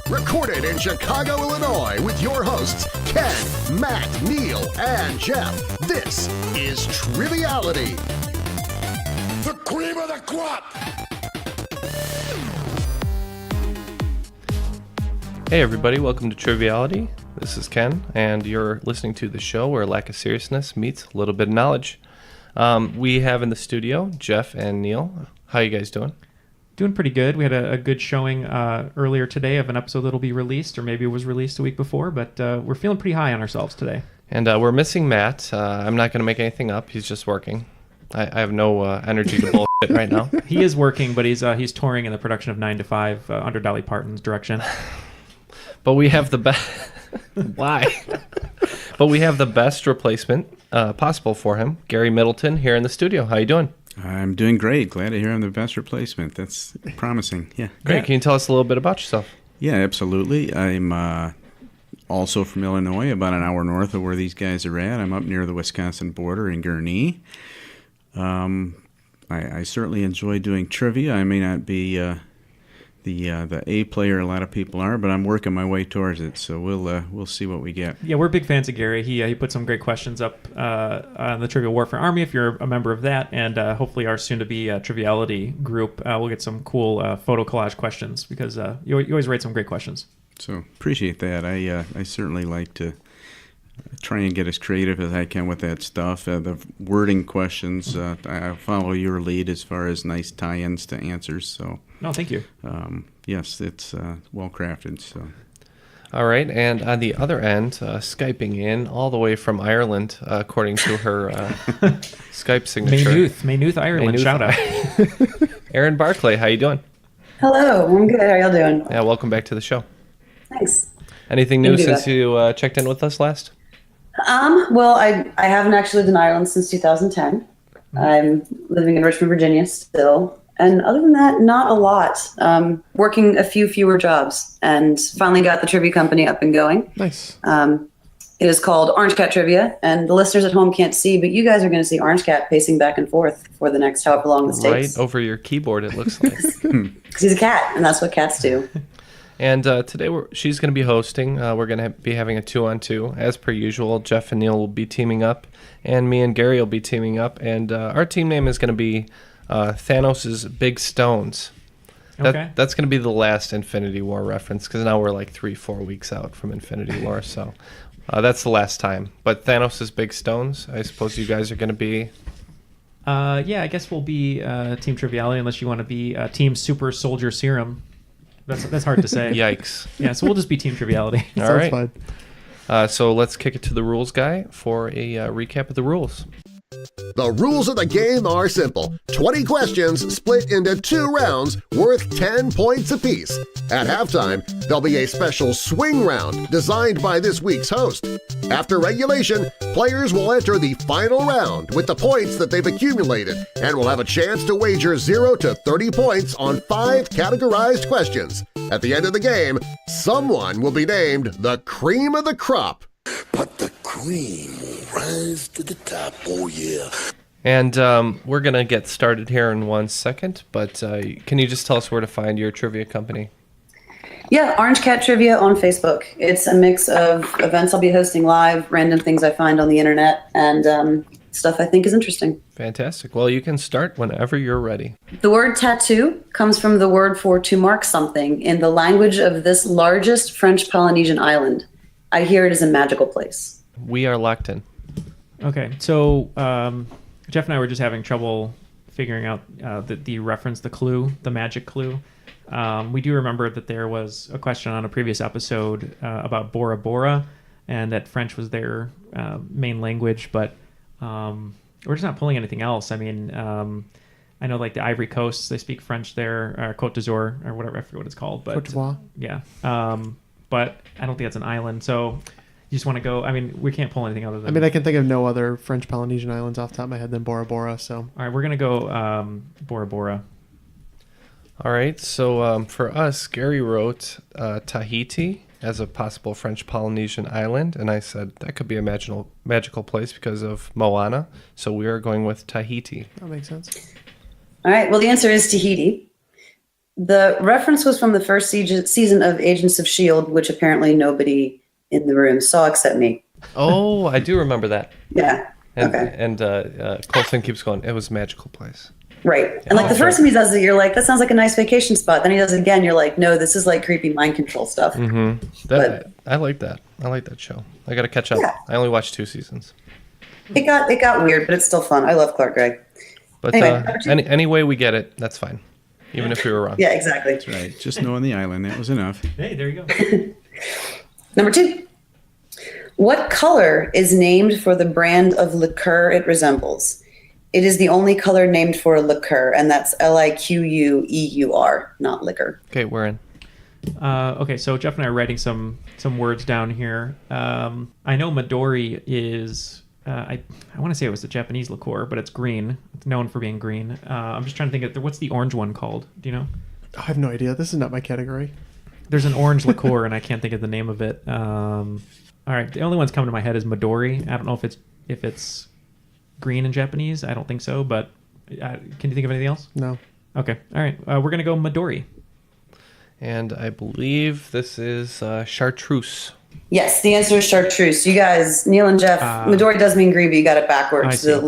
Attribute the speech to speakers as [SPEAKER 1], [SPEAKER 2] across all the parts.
[SPEAKER 1] Recorded in Chicago, Illinois, with your hosts, Ken, Matt, Neil, and Jeff. This is Triviality.
[SPEAKER 2] The cream of the crop!
[SPEAKER 3] Hey everybody, welcome to Triviality. This is Ken, and you're listening to the show where lack of seriousness meets a little bit of knowledge. We have in the studio Jeff and Neil. How you guys doing?
[SPEAKER 4] Doing pretty good. We had a good showing earlier today of an episode that'll be released, or maybe it was released a week before, but we're feeling pretty high on ourselves today.
[SPEAKER 3] And we're missing Matt. I'm not going to make anything up. He's just working. I have no energy to bullshit right now.
[SPEAKER 4] He is working, but he's touring in the production of 9 to 5 under Dolly Parton's direction.
[SPEAKER 3] But we have the best... Why? But we have the best replacement possible for him, Gary Middleton, here in the studio. How you doing?
[SPEAKER 5] I'm doing great. Glad to hear I'm the best replacement. That's promising. Yeah.
[SPEAKER 3] Great. Can you tell us a little bit about yourself?
[SPEAKER 5] Yeah, absolutely. I'm also from Illinois, about an hour north of where these guys are at. I'm up near the Wisconsin border in Gurnee. I certainly enjoy doing trivia. I may not be the A player a lot of people are, but I'm working my way towards it. So we'll see what we get.
[SPEAKER 4] Yeah, we're big fans of Gary. He put some great questions up on the Trivial Warfare Army if you're a member of that, and hopefully our soon-to-be Triviality group. We'll get some cool photo collage questions because you always write some great questions.
[SPEAKER 5] So appreciate that. I certainly like to try and get as creative as I can with that stuff. The wording questions, I follow your lead as far as nice tie-ins to answers. So
[SPEAKER 4] no, thank you.
[SPEAKER 5] Yes, it's well crafted. So.
[SPEAKER 3] All right, and on the other end, Skyping in all the way from Ireland, according to her Skype signature.
[SPEAKER 4] Maynooth, Ireland. Shout out.
[SPEAKER 3] Erin Barclay, how you doing?
[SPEAKER 6] Hello, I'm good. How y'all doing?
[SPEAKER 3] Yeah, welcome back to the show.
[SPEAKER 6] Thanks.
[SPEAKER 3] Anything new since you checked in with us last?
[SPEAKER 6] Well, I haven't actually lived in Ireland since 2010. I'm living in Richmond, Virginia still. And other than that, not a lot. Working a few fewer jobs and finally got the trivia company up and going.
[SPEAKER 7] Nice.
[SPEAKER 6] It is called Orange Cat Trivia, and the listeners at home can't see, but you guys are going to see Orange Cat pacing back and forth for the next however long this takes.
[SPEAKER 3] Right over your keyboard, it looks like.
[SPEAKER 6] Because he's a cat, and that's what cats do.
[SPEAKER 3] And today she's going to be hosting. We're going to be having a 2-on-2. As per usual, Jeff and Neil will be teaming up, and me and Gary will be teaming up. And our team name is going to be Thanos' Big Stones.
[SPEAKER 4] Okay.
[SPEAKER 3] That's going to be the last Infinity War reference, because now we're like 3-4 weeks out from Infinity War. So that's the last time. But Thanos' Big Stones, I suppose you guys are going to be...
[SPEAKER 4] Yeah, I guess we'll be Team Triviality unless you want to be Team Super Soldier Serum. That's hard to say.
[SPEAKER 3] Yikes.
[SPEAKER 4] Yeah, so we'll just be Team Triviality.
[SPEAKER 3] All right.
[SPEAKER 7] Fine.
[SPEAKER 3] So let's kick it to the rules guy for a recap of the rules.
[SPEAKER 1] The rules of the game are simple. 20 questions split into 2 rounds worth 10 points apiece. At halftime, there'll be a special swing round designed by this week's host. After regulation, players will enter the final round with the points that they've accumulated and will have a chance to wager 0 to 30 points on 5 categorized questions. At the end of the game, someone will be named the cream of the crop.
[SPEAKER 2] But the cream will rise to the top, oh yeah.
[SPEAKER 3] And we're going to get started here in 1 second, but can you just tell us where to find your trivia company?
[SPEAKER 6] Yeah, Orange Cat Trivia on Facebook. It's a mix of events I'll be hosting live, random things I find on the internet, and stuff I think is interesting.
[SPEAKER 3] Fantastic. Well, you can start whenever you're ready.
[SPEAKER 6] The word tattoo comes from the word for to mark something in the language of this largest French Polynesian island. I hear it is a magical place.
[SPEAKER 3] We are locked in.
[SPEAKER 4] Okay, so Jeff and I were just having trouble figuring out the reference, the clue, the magic clue. We do remember that there was a question on a previous episode about Bora Bora, and that French was their main language, but we're just not pulling anything else. I mean, I know like the Ivory Coast, they speak French there, or Côte d'Azur, or whatever, I forget what it's called. But,
[SPEAKER 7] Côte d'Ivoire.
[SPEAKER 4] Yeah. But I don't think that's an island, so you just want to go, I mean, we can't pull anything other than...
[SPEAKER 7] I mean, I can think of no other French Polynesian islands off the top of my head than Bora Bora, so...
[SPEAKER 4] All right, we're going to go Bora Bora.
[SPEAKER 3] All right, so for us, Gary wrote Tahiti as a possible French Polynesian island, and I said that could be a magical place because of Moana, so we are going with Tahiti.
[SPEAKER 7] That makes sense.
[SPEAKER 6] All right, well, the answer is Tahiti. The reference was from the first season of Agents of S.H.I.E.L.D., which apparently nobody in the room saw except me.
[SPEAKER 3] Oh, I do remember that.
[SPEAKER 6] Yeah.
[SPEAKER 3] And,
[SPEAKER 6] Okay.
[SPEAKER 3] And Coulson keeps going, it was a magical place.
[SPEAKER 6] Right. And like the first time he does it, you're like, that sounds like a nice vacation spot. Then he does it again, you're like, no, this is like creepy mind control stuff.
[SPEAKER 3] I like that. I like that show. I got to catch up.
[SPEAKER 6] Yeah.
[SPEAKER 3] I only watched 2 seasons.
[SPEAKER 6] It got weird, but it's still fun. I love Clark Gregg.
[SPEAKER 3] But
[SPEAKER 6] Anyway,
[SPEAKER 3] any way we get it, that's fine. Even if we were wrong.
[SPEAKER 6] Yeah, exactly.
[SPEAKER 5] That's right. Just knowing the island, that was enough.
[SPEAKER 4] Hey, there you go.
[SPEAKER 6] Number 2. What color is named for the brand of liqueur it resembles? It is the only color named for a liqueur, and that's Liqueur, not liquor.
[SPEAKER 3] Okay, we're in.
[SPEAKER 4] Okay, so Jeff and I are writing some words down here. I know Midori is, I want to say it was a Japanese liqueur, but it's green. It's known for being green. I'm just trying to think of, what's the orange one called? Do you know?
[SPEAKER 7] I have no idea. This is not my category.
[SPEAKER 4] There's an orange liqueur, and I can't think of the name of it. All right, the only one's coming to my head is Midori. I don't know if it's green in Japanese. I don't think so, but can you think of anything else?
[SPEAKER 7] No.
[SPEAKER 4] Okay, all right. We're going to go Midori.
[SPEAKER 3] And I believe this is chartreuse.
[SPEAKER 6] Yes, the answer is chartreuse. You guys, Neil and Jeff, Midori does mean green, but you got it backwards. The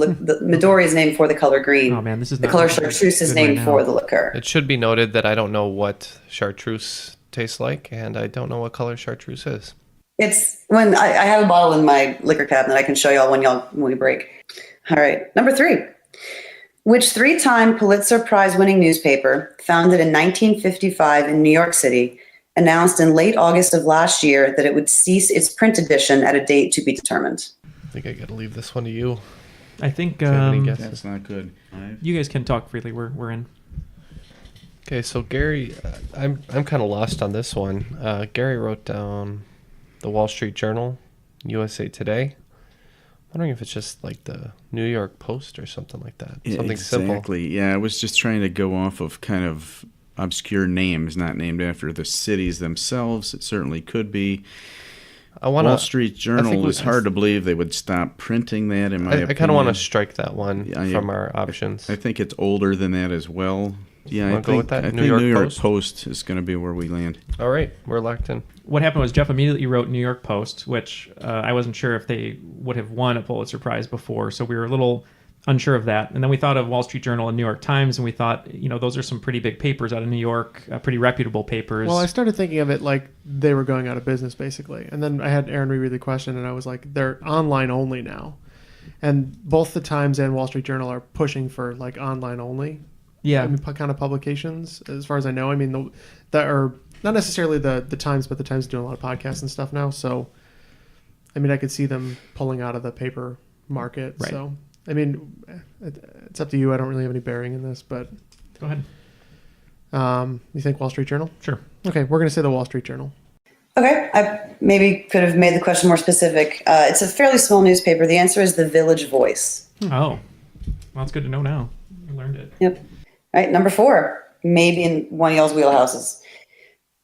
[SPEAKER 6] Midori is named for the color green.
[SPEAKER 4] Oh man, this is
[SPEAKER 6] the
[SPEAKER 4] not
[SPEAKER 6] color chartreuse is named for the liqueur.
[SPEAKER 3] It should be noted that I don't know what chartreuse tastes like, and I don't know what color chartreuse is.
[SPEAKER 6] It's when I have a bottle in my liquor cabinet. I can show y'all when we break. All right, number 3. Which 3-time Pulitzer Prize-winning newspaper, founded in 1955 in New York City, announced in late August of last year that it would cease its print edition at a date to be determined?
[SPEAKER 3] I think I got to leave this one to you.
[SPEAKER 4] I think
[SPEAKER 5] That's not good.
[SPEAKER 4] you guys can talk freely. We're in.
[SPEAKER 3] Okay, so Gary, I'm kind of lost on this one. Gary wrote down the Wall Street Journal, USA Today. I'm wondering if it's just like the New York Post or something like that. Something simple.
[SPEAKER 5] Exactly. Yeah, I was just trying to go off of kind of obscure names, not named after the cities themselves. It certainly could be. Wall Street Journal is hard to believe they would stop printing that, in my opinion.
[SPEAKER 3] I kind of want to strike that one from our options.
[SPEAKER 5] I think it's older than that as well. Yeah, I think New York Post is going to be where we land.
[SPEAKER 3] All right, we're locked in.
[SPEAKER 4] What happened was Jeff immediately wrote New York Post, which I wasn't sure if they would have won a Pulitzer Prize before, so we were a little unsure of that. And then we thought of Wall Street Journal and New York Times, and we thought, those are some pretty big papers out of New York, pretty reputable papers.
[SPEAKER 7] Well, I started thinking of it like they were going out of business, basically. And then I had Aaron reread the question, and I was like, they're online only now. And both the Times and Wall Street Journal are pushing for like online only.
[SPEAKER 4] Yeah,
[SPEAKER 7] I mean, kind of publications, as far as I know. I mean, that are not necessarily the Times, but the Times is doing a lot of podcasts and stuff now. So, I mean, I could see them pulling out of the paper market.
[SPEAKER 4] Right.
[SPEAKER 7] So, I mean, it's up to you. I don't really have any bearing in this, but
[SPEAKER 4] go ahead.
[SPEAKER 7] You think Wall Street Journal?
[SPEAKER 4] Sure.
[SPEAKER 7] Okay, we're going to say the Wall Street Journal.
[SPEAKER 6] Okay, I maybe could have made the question more specific. It's a fairly small newspaper. The answer is the Village Voice.
[SPEAKER 4] Oh, well, that's good to know now. I learned it.
[SPEAKER 6] Yep. All right, number 4, maybe in one of y'all's wheelhouses.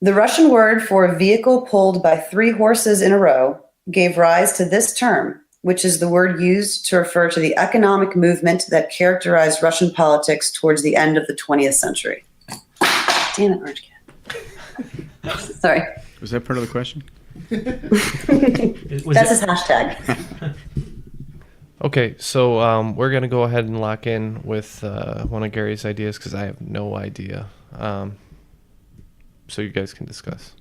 [SPEAKER 6] The Russian word for a vehicle pulled by 3 horses in a row gave rise to this term, which is the word used to refer to the economic movement that characterized Russian politics towards the end of the 20th century. Damn it, Orange Cat. Sorry.
[SPEAKER 5] Was that part of the question?
[SPEAKER 6] That's his hashtag.
[SPEAKER 3] Okay, so we're going to go ahead and lock in with one of Gary's ideas because I have no idea. So you guys can discuss.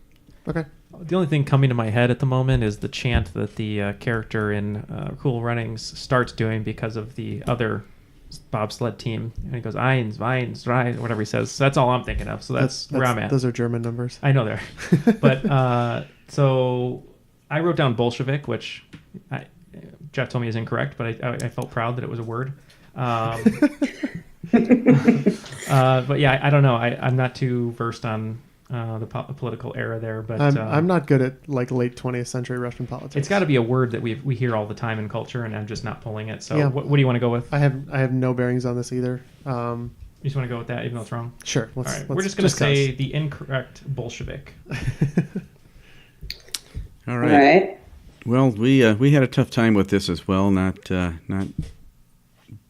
[SPEAKER 7] Okay.
[SPEAKER 4] The only thing coming to my head at the moment is the chant that the character in Cool Runnings starts doing because of the other bobsled team. And he goes, Eins, Weins, Drei, whatever he says. So that's all I'm thinking of. So that's where I'm at.
[SPEAKER 7] Those are German numbers.
[SPEAKER 4] I know they're. But so I wrote down Bolshevik, which Jeff told me is incorrect, but I felt proud that it was a word. But yeah, I don't know. I'm not too versed on the political era there, but
[SPEAKER 7] I'm not good at like late 20th century Russian politics.
[SPEAKER 4] It's got to be a word that we hear all the time in culture, and I'm just not pulling it. So
[SPEAKER 7] yeah.
[SPEAKER 4] What do you want to go with?
[SPEAKER 7] I have no bearings on this either.
[SPEAKER 4] You just want to go with that, even though it's wrong?
[SPEAKER 7] Sure.
[SPEAKER 4] All right, we're just going to say the incorrect Bolshevik.
[SPEAKER 5] All right. Well, we had a tough time with this as well, not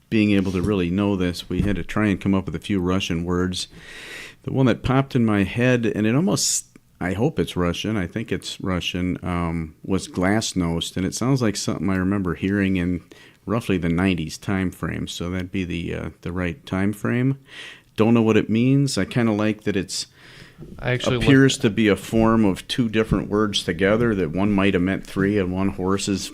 [SPEAKER 5] being able to really know this. We had to try and come up with a few Russian words. The one that popped in my head, and it almost, I hope it's Russian, I think it's Russian, was Glasnost, and it sounds like something I remember hearing in roughly the 90s time frame, so that'd be the right time frame. Don't know what it means. I kind of like that it's appears to be a form of two different words together, that one might have meant three and one horses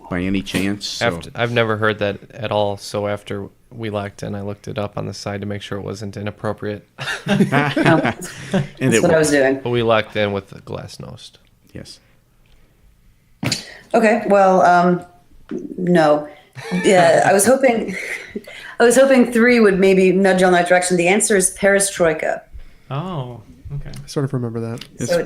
[SPEAKER 5] by any chance. So.
[SPEAKER 3] I've never heard that at all, so after we locked in, I looked it up on the side to make sure it wasn't inappropriate.
[SPEAKER 6] That's what I was doing.
[SPEAKER 3] But we locked in with the Glasnost.
[SPEAKER 5] Yes.
[SPEAKER 6] Okay, well, no. Yeah, I was hoping 3 would maybe nudge you in that direction. The answer is perestroika.
[SPEAKER 4] Oh, okay.
[SPEAKER 7] I sort of remember that.
[SPEAKER 6] So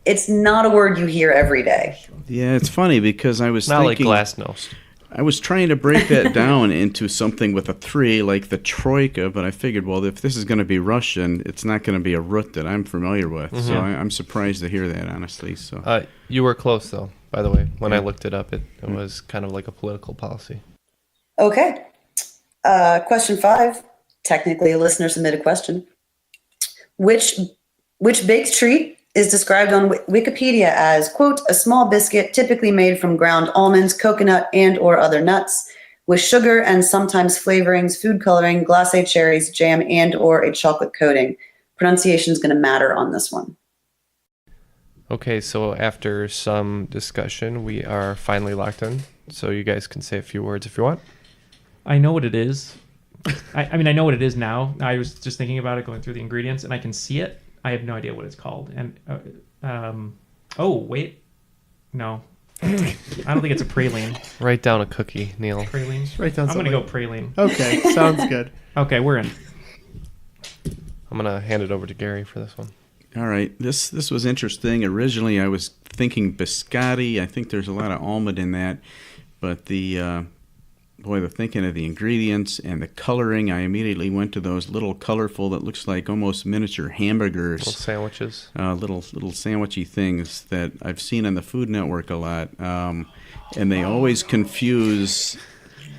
[SPEAKER 6] it's not a word you hear every day.
[SPEAKER 5] Yeah, it's funny because I was
[SPEAKER 3] Not
[SPEAKER 5] thinking...
[SPEAKER 3] like Glasnost.
[SPEAKER 5] I was trying to break that down into something with a 3, like the troika, but I figured, well, if this is going to be Russian, it's not going to be a root that I'm familiar with. Mm-hmm. So I'm surprised to hear that, honestly. So
[SPEAKER 3] you were close, though, by the way. When I looked it up, it was kind of like a political policy.
[SPEAKER 6] Okay. Question 5, technically a listener-submitted question. Which baked treat is described on Wikipedia as, quote, a small biscuit typically made from ground almonds, coconut, and or other nuts, with sugar and sometimes flavorings, food coloring, glacé cherries, jam, and or a chocolate coating. Pronunciation is going to matter on this one.
[SPEAKER 3] Okay, so after some discussion, we are finally locked in. So you guys can say a few words if you want.
[SPEAKER 4] I know what it is. I mean, I know what it is now. I was just thinking about it, going through the ingredients, and I can see it. I have no idea what it's called. And oh wait, no, I don't think it's a praline.
[SPEAKER 3] Write down a cookie, Neil.
[SPEAKER 4] Praline.
[SPEAKER 7] Write down.
[SPEAKER 4] I'm gonna go praline.
[SPEAKER 7] Okay, sounds good.
[SPEAKER 4] Okay, we're in.
[SPEAKER 3] I'm gonna hand it over to Gary for this one.
[SPEAKER 5] all right, this was interesting. Originally, I was thinking biscotti. I think there's a lot of almond in that, but the thinking of the ingredients and the coloring, I immediately went to those little colorful, that looks like almost miniature hamburgers.
[SPEAKER 3] Little sandwiches.
[SPEAKER 5] Little sandwichy things that I've seen on the Food Network a lot. And they always confuse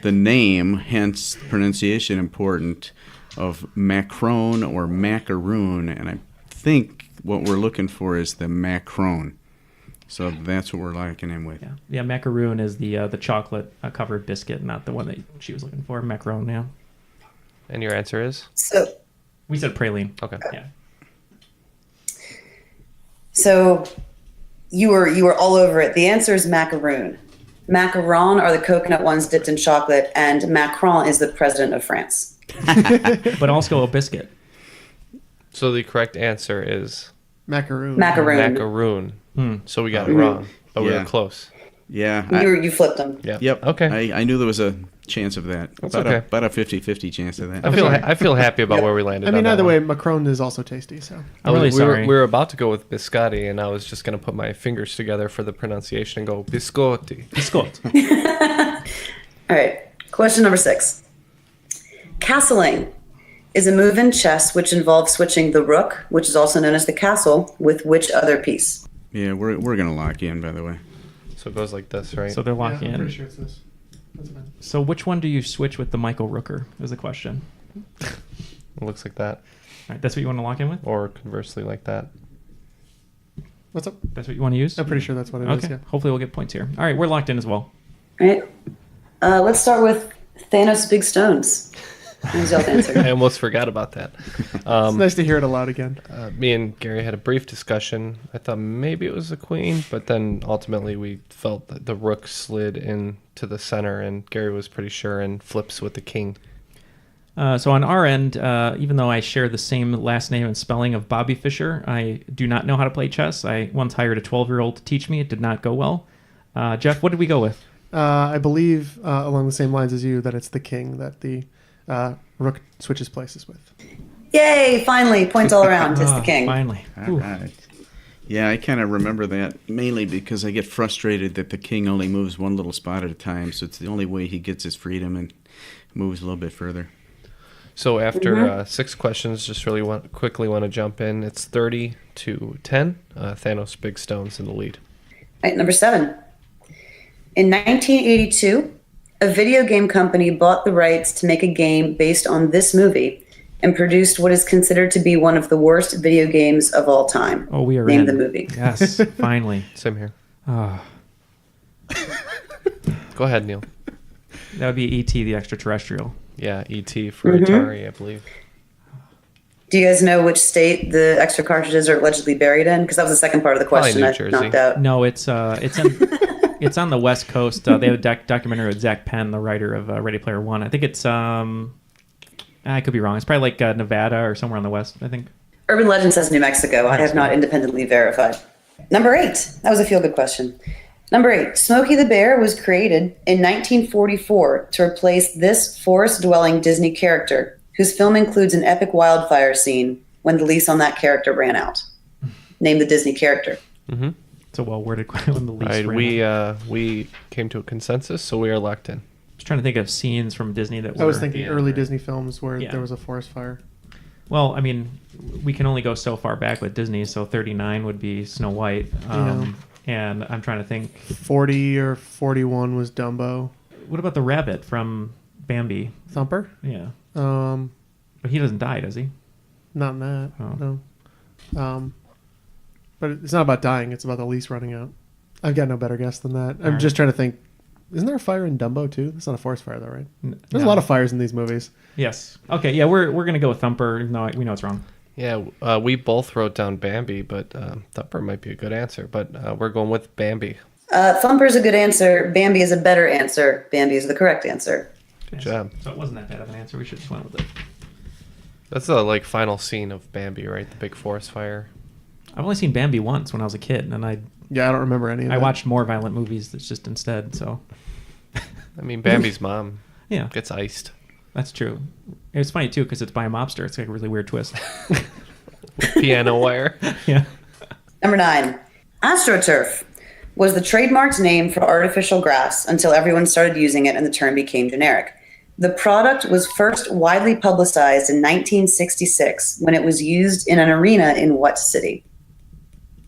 [SPEAKER 5] the name, hence pronunciation important, of macaron or macaroon. And I think what we're looking for is the macaron. So that's what we're locking in with.
[SPEAKER 4] Yeah. Macaroon is the chocolate covered biscuit, not the one that she was looking for. Macaron, yeah.
[SPEAKER 3] And your answer is?
[SPEAKER 6] So
[SPEAKER 4] we said praline.
[SPEAKER 3] Okay.
[SPEAKER 4] Yeah.
[SPEAKER 6] So you were all over it. The answer is macaroon. Macaron are the coconut ones dipped in chocolate, and Macron is the president of France.
[SPEAKER 4] But also a biscuit.
[SPEAKER 3] So the correct answer is
[SPEAKER 7] Macaroon.
[SPEAKER 3] macaroon. So we got it wrong, but we were close.
[SPEAKER 5] Yeah.
[SPEAKER 6] You flipped them.
[SPEAKER 3] Yeah.
[SPEAKER 5] Yep.
[SPEAKER 3] Okay.
[SPEAKER 5] I knew there was a chance of that.
[SPEAKER 3] That's
[SPEAKER 5] about
[SPEAKER 3] okay.
[SPEAKER 5] About a 50-50 chance of that.
[SPEAKER 3] I feel happy about where we landed.
[SPEAKER 7] I mean,
[SPEAKER 3] on that
[SPEAKER 7] either
[SPEAKER 3] one.
[SPEAKER 7] way, Macron is also tasty. So
[SPEAKER 4] I'm really sorry.
[SPEAKER 3] We were about to go with biscotti, and I was just going to put my fingers together for the pronunciation and go biscotti.
[SPEAKER 4] Biscotti.
[SPEAKER 6] All right. Question number 6. Castling is a move in chess which involves switching the rook, which is also known as the castle, with which other piece?
[SPEAKER 5] Yeah, we're going to lock in, by the way.
[SPEAKER 3] So it goes like this, right?
[SPEAKER 4] So they're locking
[SPEAKER 7] I'm
[SPEAKER 4] in.
[SPEAKER 7] pretty sure it's this. That's fine.
[SPEAKER 4] So which one do you switch with the Michael Rooker is the question.
[SPEAKER 3] It looks like that.
[SPEAKER 4] All right, that's what you want to lock in with?
[SPEAKER 3] Or conversely like that.
[SPEAKER 7] What's up?
[SPEAKER 4] That's what you want to use?
[SPEAKER 7] I'm pretty sure that's what it is.
[SPEAKER 4] Okay.
[SPEAKER 7] Yeah.
[SPEAKER 4] Hopefully we'll get points here. All right, we're locked in as well.
[SPEAKER 6] All right. Let's start with Thanos' big stones. Who's y'all's answer?
[SPEAKER 3] I almost forgot about that.
[SPEAKER 7] It's nice to hear it aloud again.
[SPEAKER 3] Me and Gary had a brief discussion. I thought maybe it was the queen, but then ultimately we felt that the rook slid into the center, and Gary was pretty sure, and flips with the king.
[SPEAKER 4] So on our end, even though I share the same last name and spelling of Bobby Fischer, I do not know how to play chess. I once hired a 12-year-old to teach me. It did not go well. Jeff, what did we go with?
[SPEAKER 7] I believe along the same lines as you that it's the king that the rook switches places with.
[SPEAKER 6] Yay! Finally, points all around. It's the king.
[SPEAKER 4] Finally.
[SPEAKER 5] All right. Yeah, I kind of remember that mainly because I get frustrated that the king only moves one little spot at a time, so it's the only way he gets his freedom and moves a little bit further.
[SPEAKER 3] So after 6 questions, just really quickly want to jump in. It's 30-10. Thanos Big Stone's in the lead.
[SPEAKER 6] All right, number 7. In 1982, a video game company bought the rights to make a game based on this movie and produced what is considered to be one of the worst video games of all time.
[SPEAKER 4] Oh, we are
[SPEAKER 6] Name
[SPEAKER 4] in.
[SPEAKER 6] the movie.
[SPEAKER 4] Yes, finally.
[SPEAKER 3] Same here.
[SPEAKER 4] Oh,
[SPEAKER 3] Go ahead, Neil.
[SPEAKER 4] that would be E.T. the Extraterrestrial.
[SPEAKER 3] Yeah, E.T. for Atari, I believe.
[SPEAKER 6] Do you guys know which state the extra cartridges are allegedly buried in? Because that was the second part of the
[SPEAKER 3] Probably
[SPEAKER 6] question
[SPEAKER 3] New
[SPEAKER 6] I
[SPEAKER 3] Jersey.
[SPEAKER 6] knocked out.
[SPEAKER 4] No, it's it's on the West Coast. They have a documentary with Zach Penn, the writer of Ready Player One. I think it's I could be wrong. It's probably like Nevada or somewhere on the west, I think.
[SPEAKER 6] Urban Legend says New Mexico. I have not independently verified. Number 8. That was a feel-good question. Number 8. Smokey the Bear was created in 1944 to replace this forest-dwelling Disney character, whose film includes an epic wildfire scene when the lease on that character ran out. Name the Disney character.
[SPEAKER 3] Mm-hmm.
[SPEAKER 4] It's a well-worded question when the lease
[SPEAKER 3] All right,
[SPEAKER 4] ran out.
[SPEAKER 3] we came to a consensus, so we are locked in.
[SPEAKER 4] I was trying to think of scenes from Disney that were...
[SPEAKER 7] I was thinking early Disney films where
[SPEAKER 4] Yeah.
[SPEAKER 7] there was a forest fire.
[SPEAKER 4] Well, I mean, we can only go so far back with Disney, so 39 would be Snow White. And I'm trying to think...
[SPEAKER 7] 40 or 41 was Dumbo.
[SPEAKER 4] What about the rabbit from Bambi?
[SPEAKER 7] Thumper?
[SPEAKER 4] Yeah.
[SPEAKER 7] Um,
[SPEAKER 4] But he doesn't die, does he?
[SPEAKER 7] Not in that.
[SPEAKER 4] Oh.
[SPEAKER 7] No. But it's not about dying. It's about the lease running out. I've got no better guess than that. I'm
[SPEAKER 4] right.
[SPEAKER 7] just trying to think. Isn't there a fire in Dumbo too? It's not a forest fire though, right? There's a
[SPEAKER 4] No.
[SPEAKER 7] lot of fires in these movies.
[SPEAKER 4] Yes. Okay, yeah, we're going to go with Thumper. No, we know it's wrong.
[SPEAKER 3] Yeah, we both wrote down Bambi, but Thumper might be a good answer. But we're going with Bambi.
[SPEAKER 6] Thumper is a good answer. Bambi is a better answer. Bambi is the correct answer.
[SPEAKER 3] Good job.
[SPEAKER 4] So it wasn't that bad of an answer. We should just went with it.
[SPEAKER 3] That's the final scene of Bambi, right? The big forest fire.
[SPEAKER 4] I've only seen Bambi once when I was a kid, and I
[SPEAKER 7] Yeah, I don't remember any of that.
[SPEAKER 4] watched more violent movies that's just instead, so...
[SPEAKER 3] I mean, Bambi's mom
[SPEAKER 4] Yeah,
[SPEAKER 3] gets iced.
[SPEAKER 4] that's true. It's funny, too, because it's by a mobster. It's like a really weird twist.
[SPEAKER 3] Piano wire.
[SPEAKER 4] Yeah.
[SPEAKER 6] Number 9. AstroTurf was the trademarked name for artificial grass until everyone started using it and the term became generic. The product was first widely publicized in 1966 when it was used in an arena in what city?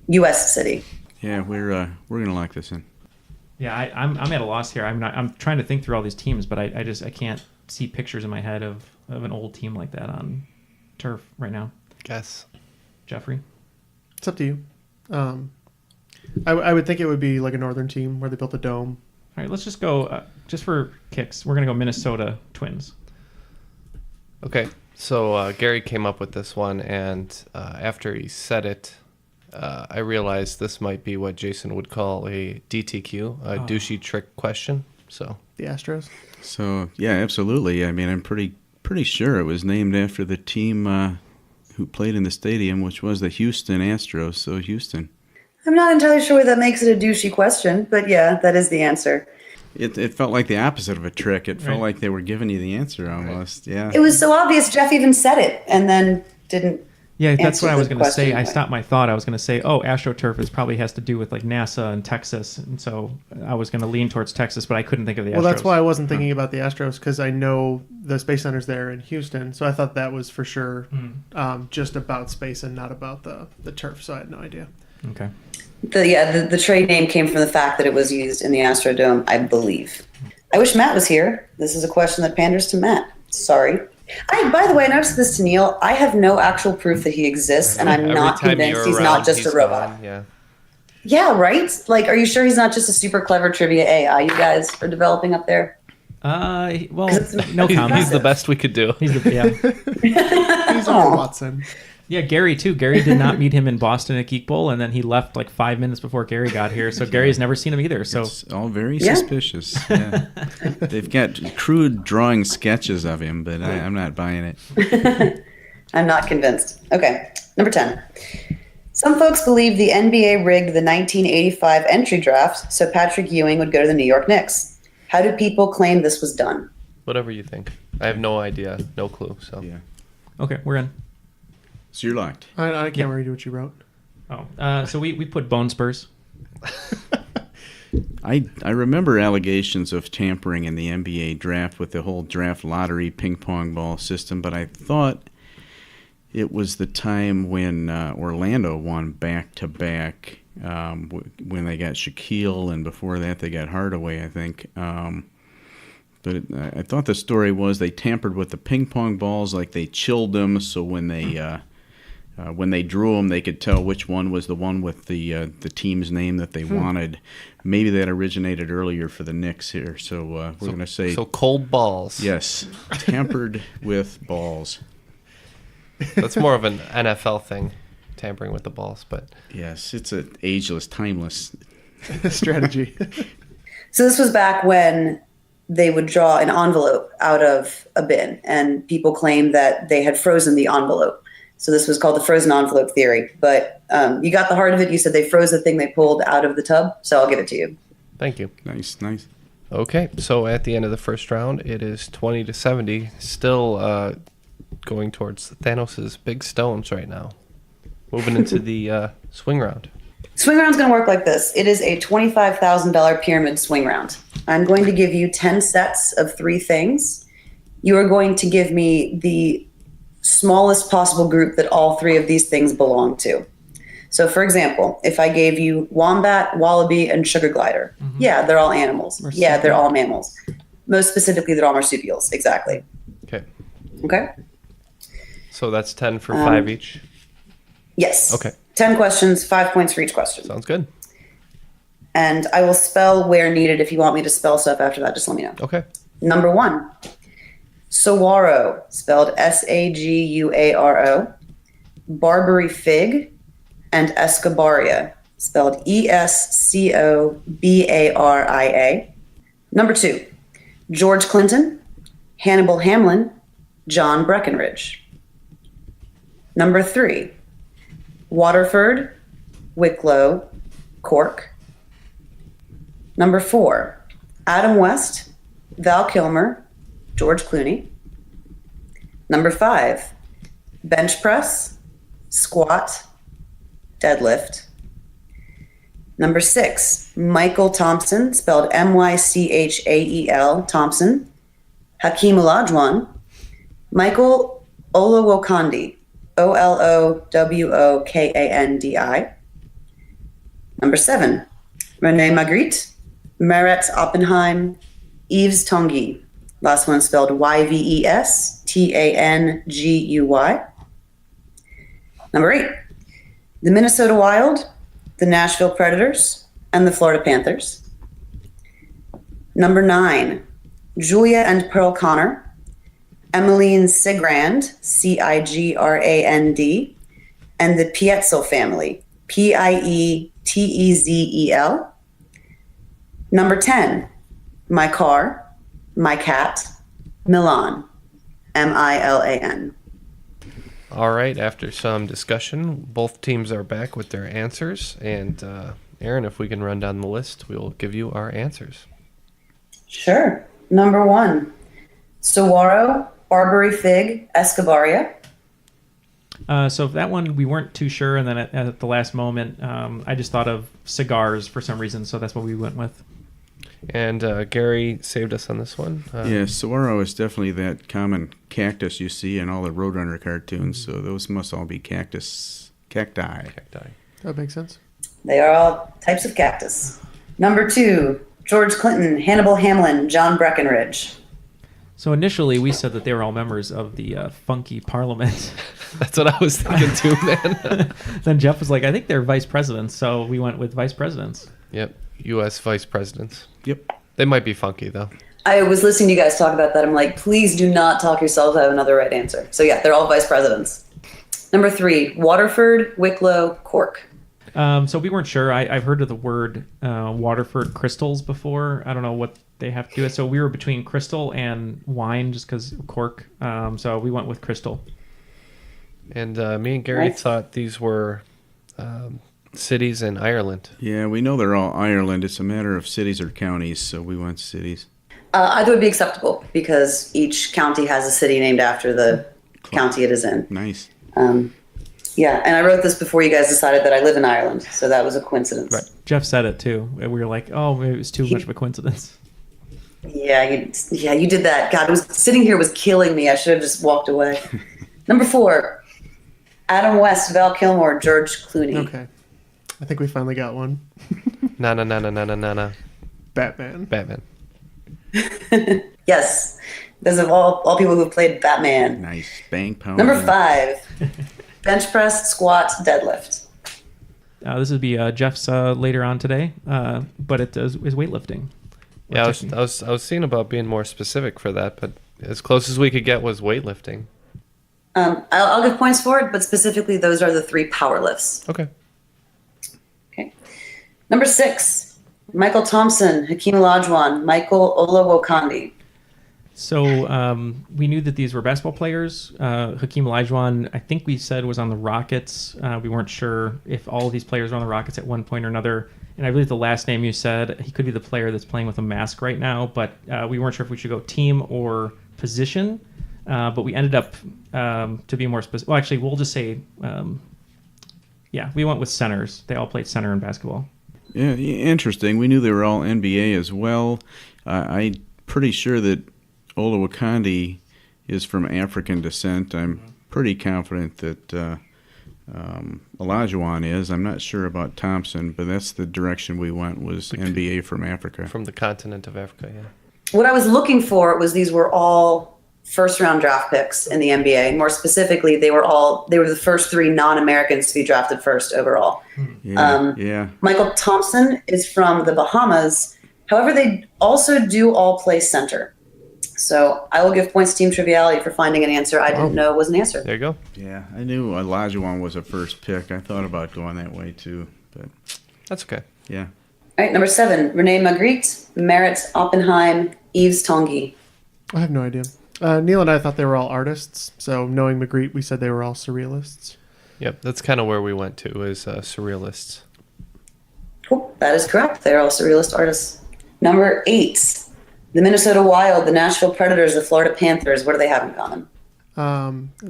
[SPEAKER 6] U.S. city.
[SPEAKER 5] Yeah, we're gonna lock this in.
[SPEAKER 4] Yeah, I'm at a loss here. I'm trying to think through all these teams, but I can't see pictures in my head of an old team like that on turf right now.
[SPEAKER 3] Guess.
[SPEAKER 4] Jeffrey?
[SPEAKER 7] It's up to you. I would think it would be like a northern team where they built a dome.
[SPEAKER 4] All right, let's just go, just for kicks, we're going to go Minnesota Twins.
[SPEAKER 3] Okay, so Gary came up with this one, and after he said it, I realized this might be what Jason would call a DTQ, a douchey trick question. So
[SPEAKER 7] The Astros.
[SPEAKER 5] So yeah, absolutely. I mean, I'm pretty sure it was named after the team who played in the stadium, which was the Houston Astros. So Houston.
[SPEAKER 6] I'm not entirely sure that makes it a douchey question, but yeah, that is the answer.
[SPEAKER 5] It felt like the opposite of a trick. It felt
[SPEAKER 4] Right.
[SPEAKER 5] like they were giving you the answer almost. Yeah.
[SPEAKER 6] It was so obvious Jeff even said it and then didn't.
[SPEAKER 4] Yeah, that's
[SPEAKER 6] answer
[SPEAKER 4] what I was
[SPEAKER 6] the
[SPEAKER 4] going to say.
[SPEAKER 6] question.
[SPEAKER 4] I stopped my thought. I was going to say, AstroTurf probably has to do with like NASA and Texas, and so I was going to lean towards Texas, but I couldn't think of the Astros.
[SPEAKER 7] Well, that's why I wasn't thinking about the Astros because I know the Space Center's there in Houston, so I thought that was for sure just about space and not about the turf. So I had no idea.
[SPEAKER 4] Okay.
[SPEAKER 6] The trade name came from the fact that it was used in the Astrodome, I believe. I wish Matt was here. This is a question that panders to Matt. Sorry. By the way, I noticed this to Neil. I have no actual proof that he exists, and I'm
[SPEAKER 3] every
[SPEAKER 6] not
[SPEAKER 3] time
[SPEAKER 6] convinced
[SPEAKER 3] you're
[SPEAKER 6] he's
[SPEAKER 3] around,
[SPEAKER 6] not just
[SPEAKER 3] he's
[SPEAKER 6] a robot.
[SPEAKER 3] gone. Yeah.
[SPEAKER 6] Yeah, right? Like, are you sure he's not just a super clever trivia AI you guys are developing up there?
[SPEAKER 4] Well,
[SPEAKER 6] 'Cause
[SPEAKER 4] no
[SPEAKER 3] He's
[SPEAKER 4] comment.
[SPEAKER 3] the best we could do.
[SPEAKER 4] He's the, yeah.
[SPEAKER 7] He's our Watson.
[SPEAKER 4] Yeah, Gary too. Gary did not meet him in Boston at Geek Bowl, and then he left like 5 minutes before Gary got here. So Gary's never seen him either. So
[SPEAKER 5] It's all very
[SPEAKER 6] Yeah.
[SPEAKER 5] suspicious. Yeah. They've got crude drawing sketches of him, but I'm not buying it.
[SPEAKER 6] I'm not convinced. Okay, number 10. Some folks believe the NBA rigged the 1985 entry draft so Patrick Ewing would go to the New York Knicks. How do people claim this was done?
[SPEAKER 3] Whatever you think. I have no idea, no clue. So
[SPEAKER 5] Yeah.
[SPEAKER 4] okay, we're in.
[SPEAKER 5] So you're locked.
[SPEAKER 7] I can't read what you wrote.
[SPEAKER 4] Oh, so we put Bone Spurs.
[SPEAKER 5] I remember allegations of tampering in the NBA draft with the whole draft lottery ping pong ball system, but I thought it was the time when Orlando won back-to-back when they got Shaquille, and before that they got Hardaway, I think. But I thought the story was they tampered with the ping pong balls, like they chilled them, so when they drew them, they could tell which one was the one with the team's name that they wanted. Maybe that originated earlier for the Knicks here. So we're going to say...
[SPEAKER 3] So cold balls.
[SPEAKER 5] Yes, tampered with balls.
[SPEAKER 3] That's more of an NFL thing, tampering with the balls. But
[SPEAKER 5] Yes, it's an ageless, timeless...
[SPEAKER 7] strategy.
[SPEAKER 6] So this was back when they would draw an envelope out of a bin, and people claimed that they had frozen the envelope. So this was called the frozen envelope theory. But you got the heart of it. You said they froze the thing they pulled out of the tub, so I'll give it to you.
[SPEAKER 3] thank you.
[SPEAKER 5] Nice.
[SPEAKER 3] Okay, so at the end of the first round, it is 20-70. Still going towards Thanos' big stones right now. Moving into the swing round.
[SPEAKER 6] Swing round's going to work like this. It is a $25,000 pyramid swing round. I'm going to give you 10 sets of 3 things. You are going to give me the smallest possible group that all 3 of these things belong to. So, for example, if I gave you wombat, wallaby, and sugar glider, yeah, they're all animals. Yeah, they're all mammals. Most specifically, they're all marsupials. Exactly.
[SPEAKER 3] Okay.
[SPEAKER 6] Okay?
[SPEAKER 3] So that's 10 for 5 each.
[SPEAKER 6] Yes.
[SPEAKER 3] Okay.
[SPEAKER 6] 10 questions, 5 points for each question.
[SPEAKER 3] Sounds good.
[SPEAKER 6] And I will spell where needed. If you want me to spell stuff after that, just let me know.
[SPEAKER 3] Okay.
[SPEAKER 6] Number 1, saguaro, spelled Saguaro, Barbary fig, and escobaria, spelled Escobaria. Number 2, George Clinton, Hannibal Hamlin, John Breckinridge. Number 3, Waterford, Wicklow, Cork. Number 4, Adam West, Val Kilmer, George Clooney. Number 5, bench press, squat, deadlift. Number 6, Michael Thompson, spelled Mychael Thompson, Hakeem Olajuwon, Michael Olowokandi, Olowokandi. Number 7, Rene Magritte, Meretz Oppenheim, Yves Tanguy. Last one spelled Yvestanguy. Number 8, the Minnesota Wild, the Nashville Predators, and the Florida Panthers. Number 9, Julia and Pearl Connor, Emmeline Sigrand, Cigrand, and the Pietzel family, Pietzel. Number 10, my car, my cat, Milan, Milan.
[SPEAKER 3] All right, after some discussion, both teams are back with their answers. And Aaron, if we can run down the list, we'll give you our answers.
[SPEAKER 6] Sure. Number 1, saguaro, Barbary fig, escobaria.
[SPEAKER 4] So that one we weren't too sure, and then at the last moment, I just thought of cigars for some reason, so that's what we went with.
[SPEAKER 3] And Gary saved us on this one.
[SPEAKER 5] Yeah, saguaro is definitely that common cactus you see in all the Roadrunner cartoons, so those must all be cacti.
[SPEAKER 7] That makes sense.
[SPEAKER 6] They are all types of cactus. Number 2, George Clinton, Hannibal Hamlin, John Breckinridge.
[SPEAKER 4] So initially, we said that they were all members of the funky parliament.
[SPEAKER 3] That's what I was thinking too, man.
[SPEAKER 4] Then Jeff was like, I think they're vice presidents, so we went with vice presidents.
[SPEAKER 3] Yep, U.S. vice presidents.
[SPEAKER 5] Yep.
[SPEAKER 3] They might be funky, though.
[SPEAKER 6] I was listening to you guys talk about that. I'm like, please do not talk yourselves out of another right answer. So yeah, they're all vice presidents. Number 3, Waterford, Wicklow, Cork.
[SPEAKER 4] So we weren't sure. I've heard of the word Waterford crystals before. I don't know what they have to do with it. So we were between crystal and wine just because Cork. So we went with crystal.
[SPEAKER 3] And me and Gary thought these were cities in Ireland.
[SPEAKER 5] Yeah, we know they're all Ireland. It's a matter of cities or counties, so we went cities.
[SPEAKER 6] Either would be acceptable because each county has a city named after the county it is in.
[SPEAKER 5] Nice.
[SPEAKER 6] Yeah, and I wrote this before you guys decided that I live in Ireland, so that was a coincidence.
[SPEAKER 4] Right. Jeff said it too. We were like, oh, maybe it was too much of a coincidence.
[SPEAKER 6] Yeah, you did that. God, sitting here was killing me. I should have just walked away. Number 4, Adam West, Val Kilmer, George Clooney.
[SPEAKER 7] Okay. I think we finally got one.
[SPEAKER 3] Na.
[SPEAKER 7] Batman.
[SPEAKER 3] Batman.
[SPEAKER 6] Yes. Those are all people who've played Batman.
[SPEAKER 5] Nice. Bang pound.
[SPEAKER 6] Number 5, bench press, squat, deadlift.
[SPEAKER 4] This would be Jeff's later on today, but it is weightlifting.
[SPEAKER 3] Yeah, I was seeing about being more specific for that, but as close as we could get was weightlifting.
[SPEAKER 6] I'll give points for it, but specifically those are the 3 power lifts.
[SPEAKER 3] Okay.
[SPEAKER 6] Okay. Number 6, Michael Thompson, Hakeem Olajuwon, Michael Olowokandi.
[SPEAKER 4] So we knew that these were basketball players. Hakeem Olajuwon, I think we said, was on the Rockets. We weren't sure if all of these players were on the Rockets at one point or another. And I believe the last name you said, he could be the player that's playing with a mask right now. But we weren't sure if we should go team or position. But we ended up, to be more specific, well, actually, we'll just say, we went with centers. They all played center in basketball.
[SPEAKER 5] Yeah, interesting. We knew they were all NBA as well. I'm pretty sure that Olowokandi is from African descent. I'm pretty confident that Olajuwon is. I'm not sure about Thompson, but that's the direction we went, was NBA from Africa.
[SPEAKER 3] From the continent of Africa, yeah.
[SPEAKER 6] What I was looking for was these were all first-round draft picks in the NBA. More specifically, they were the first 3 non-Americans to be drafted first overall.
[SPEAKER 5] Yeah.
[SPEAKER 6] Michael Thompson is from the Bahamas. However, they also do all play center. So I will give points to Team Triviality for finding an answer I didn't know was an answer.
[SPEAKER 3] There you go.
[SPEAKER 5] Yeah, I knew Olajuwon was a first pick. I thought about going that way too, but
[SPEAKER 3] That's okay.
[SPEAKER 5] yeah.
[SPEAKER 6] All right, number 7, Renee Magritte, Merritt Oppenheim, Yves Tanguy.
[SPEAKER 7] I have no idea. Neil and I thought they were all artists, so knowing Magritte, we said they were all surrealists.
[SPEAKER 3] Yep, that's kind of where we went to, is surrealists.
[SPEAKER 6] Cool, that is correct. They're all surrealist artists. Number 8, the Minnesota Wild, the Nashville Predators, the Florida Panthers. What do they have in common?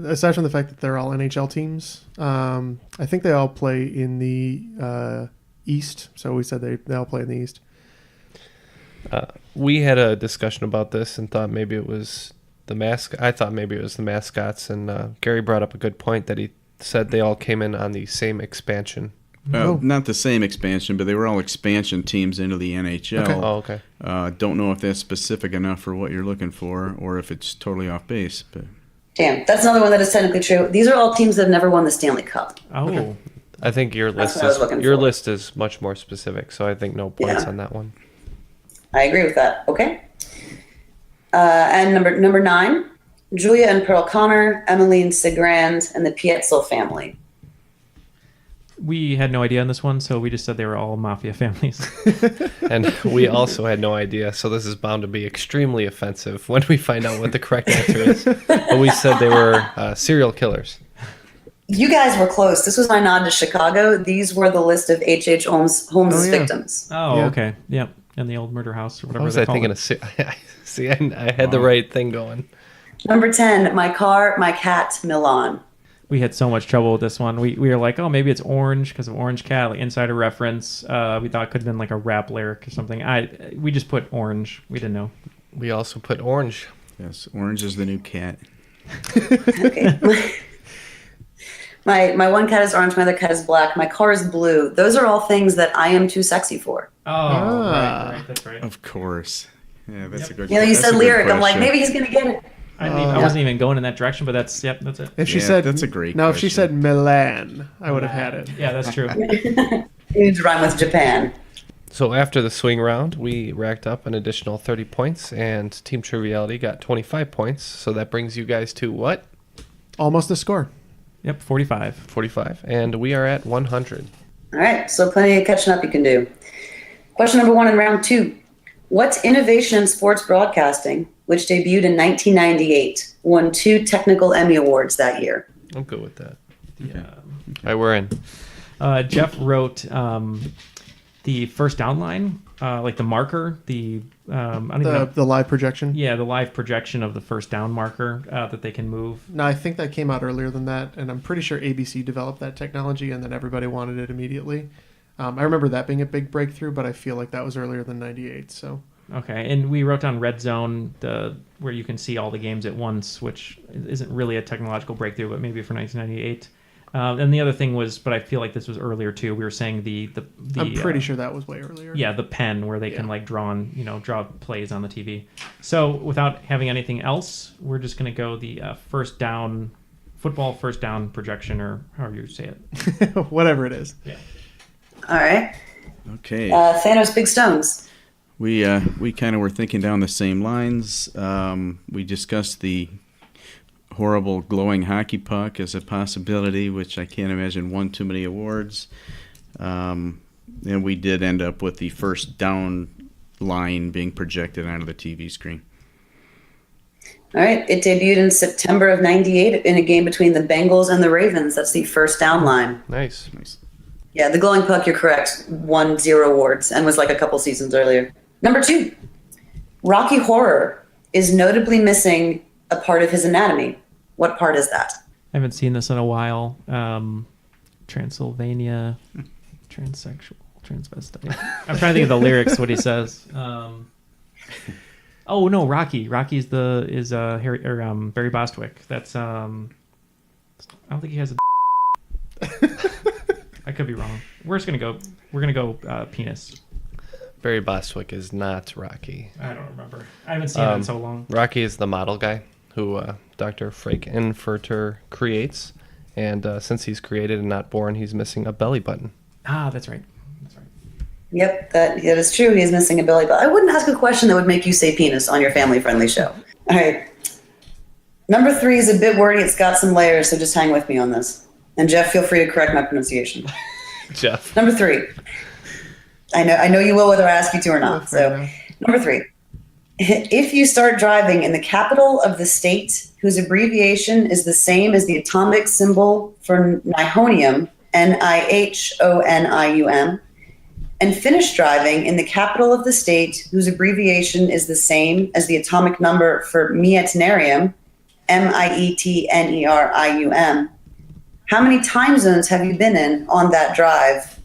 [SPEAKER 7] Aside from the fact that they're all NHL teams, I think they all play in the East. So we said they all play in the East.
[SPEAKER 3] We had a discussion about this and thought maybe it was I thought maybe it was the mascots, and Gary brought up a good point that he said they all came in on the same expansion.
[SPEAKER 5] Not the same expansion, but they were all expansion teams into the NHL.
[SPEAKER 7] Okay.
[SPEAKER 3] Oh, okay.
[SPEAKER 5] Don't know if that's specific enough for what you're looking for, or if it's totally off base. But
[SPEAKER 6] Damn, that's another one that is technically true. These are all teams that have never won the Stanley Cup.
[SPEAKER 4] Oh,
[SPEAKER 7] Okay.
[SPEAKER 3] I think your
[SPEAKER 6] That's
[SPEAKER 3] list
[SPEAKER 6] what I was looking for.
[SPEAKER 3] list is much more specific, so I think no points
[SPEAKER 6] Yeah.
[SPEAKER 3] on that one.
[SPEAKER 6] I agree with that. Okay. And number 9, Julia and Pearl Connor, Emmeline Segrand, and the Pietzel family.
[SPEAKER 4] we had no idea on this one, so we just said they were all mafia families.
[SPEAKER 3] And we also had no idea, so this is bound to be extremely offensive when we find out what the correct answer is. But we said they were serial killers.
[SPEAKER 6] You guys were close. This was my nod to Chicago. These were the list of H.H. Holmes'
[SPEAKER 7] Oh, yeah.
[SPEAKER 6] victims.
[SPEAKER 4] Oh,
[SPEAKER 7] Yeah.
[SPEAKER 4] okay. Yep. And the old murder house or
[SPEAKER 3] What
[SPEAKER 4] whatever
[SPEAKER 3] was
[SPEAKER 4] they
[SPEAKER 3] I
[SPEAKER 4] call
[SPEAKER 3] thinking
[SPEAKER 4] it.
[SPEAKER 3] of? See, I had the right thing going.
[SPEAKER 6] Number 10, My Car, My Cat, Milan.
[SPEAKER 4] We had so much trouble with this one. We were like, oh, maybe it's Orange because of Orange Cat, like insider reference. We thought it could have been like a rap lyric or something. We just put Orange. We didn't know.
[SPEAKER 3] We also put orange.
[SPEAKER 5] yes, orange is the new cat.
[SPEAKER 6] Okay. My one cat is orange, my other cat is black, my car is blue. Those are all things that I am too sexy for.
[SPEAKER 4] Oh, right. That's right.
[SPEAKER 5] Of course. Yeah, that's a good.
[SPEAKER 6] You know, you
[SPEAKER 5] that's
[SPEAKER 6] said
[SPEAKER 5] a good
[SPEAKER 6] lyric. I'm like,
[SPEAKER 5] question.
[SPEAKER 6] maybe he's going to get it.
[SPEAKER 4] I wasn't even going in that direction, but that's it.
[SPEAKER 7] If she
[SPEAKER 5] Yeah,
[SPEAKER 7] said
[SPEAKER 5] that's a great
[SPEAKER 7] Now, if she
[SPEAKER 5] question.
[SPEAKER 7] said Milan, I would have had it.
[SPEAKER 4] Yeah, that's true.
[SPEAKER 6] You need to rhyme with Japan.
[SPEAKER 3] So after the swing round, we racked up an additional 30 points, and Team Triviality got 25 points. So that brings you guys to what?
[SPEAKER 7] Almost a score.
[SPEAKER 4] Yep, 45.
[SPEAKER 3] 45. And we are at 100.
[SPEAKER 6] All right, so plenty of catching up you can do. Question number 1 in round 2. What innovation in sports broadcasting, which debuted in 1998, won 2 technical Emmy Awards that year?
[SPEAKER 3] I'm good with that.
[SPEAKER 4] Yeah.
[SPEAKER 3] All right, we're in.
[SPEAKER 4] Jeff wrote the first down line, like the marker, I don't even know.
[SPEAKER 7] The live projection.
[SPEAKER 4] Yeah, the live projection of the first down marker that they can move.
[SPEAKER 7] No, I think that came out earlier than that, and I'm pretty sure ABC developed that technology, and then everybody wanted it immediately. I remember that being a big breakthrough, but I feel like that was earlier than '98. So
[SPEAKER 4] Okay, and we wrote down Red Zone, where you can see all the games at once, which isn't really a technological breakthrough, but maybe for 1998. And the other thing was, but I feel like this was earlier too. We were saying the
[SPEAKER 7] I'm pretty sure that was way earlier.
[SPEAKER 4] Yeah, the pen where they can like draw plays on the TV. So without having anything else, we're just gonna go the football first down projection, or however you say it.
[SPEAKER 7] Whatever it is.
[SPEAKER 4] Yeah.
[SPEAKER 6] All right.
[SPEAKER 5] Okay.
[SPEAKER 6] Thanos Big Stones.
[SPEAKER 5] We kind of were thinking down the same lines. We discussed the horrible glowing hockey puck as a possibility, which I can't imagine won too many awards. And we did end up with the first down line being projected onto the TV screen.
[SPEAKER 6] All right. It debuted in September of '98 in a game between the Bengals and the Ravens. That's the first down line.
[SPEAKER 3] Nice.
[SPEAKER 6] Yeah, the glowing puck, you're correct, won 0 awards and was like a couple seasons earlier. Number 2, Rocky Horror is notably missing a part of his anatomy. What part is that?
[SPEAKER 4] I haven't seen this in a while. Transylvania, transsexual, transvestite. I'm trying to think of the lyrics. What he says. Oh no, Rocky. Rocky is Harry or Barry Bostwick. That's I don't think he has a. I could be wrong. We're gonna go penis.
[SPEAKER 3] Barry Bostwick is not Rocky.
[SPEAKER 4] I don't remember. I haven't seen it in so long.
[SPEAKER 3] Rocky is the model guy who Dr. Frankenfurter creates, and since he's created and not born, he's missing a belly button.
[SPEAKER 4] Ah, that's right.
[SPEAKER 6] Yep, that is true. He's missing a belly button. I wouldn't ask a question that would make you say penis on your family-friendly show. All right. Number 3 is a bit wordy. It's got some layers, so just hang with me on this. And Jeff, feel free to correct my pronunciation.
[SPEAKER 3] Jeff.
[SPEAKER 6] Number 3. I know you will whether I ask you to or not. So, number 3. If you start driving in the capital of the state whose abbreviation is the same as the atomic symbol for nihonium, Nihonium, and finish driving in the capital of the state whose abbreviation is the same as the atomic number for meitnerium, Mietnerium, how many time zones have you been in on that drive,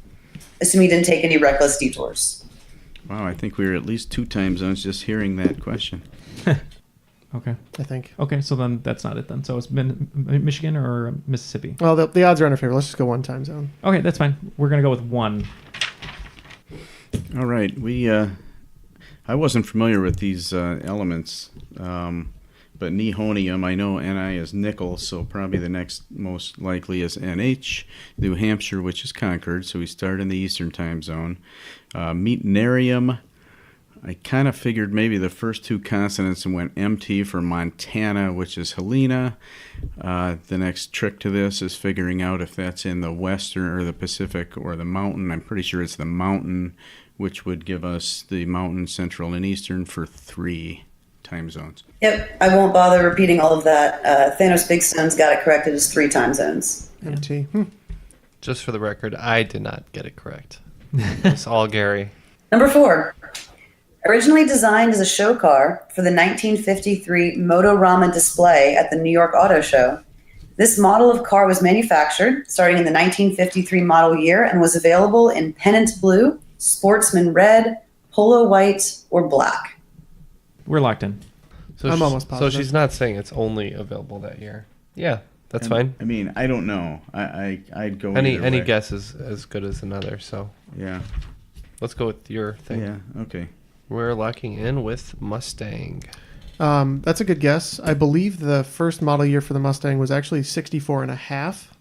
[SPEAKER 6] assuming you didn't take any reckless detours?
[SPEAKER 5] Wow, I think we were at least 2 time zones just hearing that question.
[SPEAKER 4] Okay.
[SPEAKER 7] I think.
[SPEAKER 4] Okay, so then that's not it then. So it's been Michigan or Mississippi?
[SPEAKER 7] Well, the odds are in our favor. Let's just go 1 time zone.
[SPEAKER 4] Okay, that's fine. We're going to go with 1.
[SPEAKER 5] All right. I wasn't familiar with these elements, but nihonium, I know Ni is nickel, so probably the next most likely is NH. New Hampshire, which is Concord, so we start in the Eastern time zone. Meitnerium, I kind of figured maybe the first 2 consonants and went MT for Montana, which is Helena. The next trick to this is figuring out if that's in the Western or the Pacific or the mountain. I'm pretty sure it's the mountain, which would give us the mountain, central, and eastern for 3 time zones.
[SPEAKER 6] Yep, I won't bother repeating all of that. Thanos Big Stones got it correct. It is 3 time zones.
[SPEAKER 7] MT.
[SPEAKER 3] Just for the record, I did not get it correct. It's all Gary.
[SPEAKER 6] Number 4. Originally designed as a show car for the 1953 Motorama display at the New York Auto Show, this model of car was manufactured starting in the 1953 model year and was available in pennant blue, sportsman red, polo white, or black.
[SPEAKER 4] We're locked in.
[SPEAKER 3] So
[SPEAKER 7] I'm almost
[SPEAKER 3] So
[SPEAKER 7] positive.
[SPEAKER 3] she's not saying it's only available that year. Yeah, that's fine.
[SPEAKER 5] I mean, I don't know. I'd go
[SPEAKER 3] Any
[SPEAKER 5] either way.
[SPEAKER 3] guess is as good as another. So
[SPEAKER 5] Yeah.
[SPEAKER 3] let's go with your thing.
[SPEAKER 5] Yeah. Okay.
[SPEAKER 3] We're locking in with Mustang.
[SPEAKER 7] That's a good guess. I believe the first model year for the Mustang was actually 64 and a half.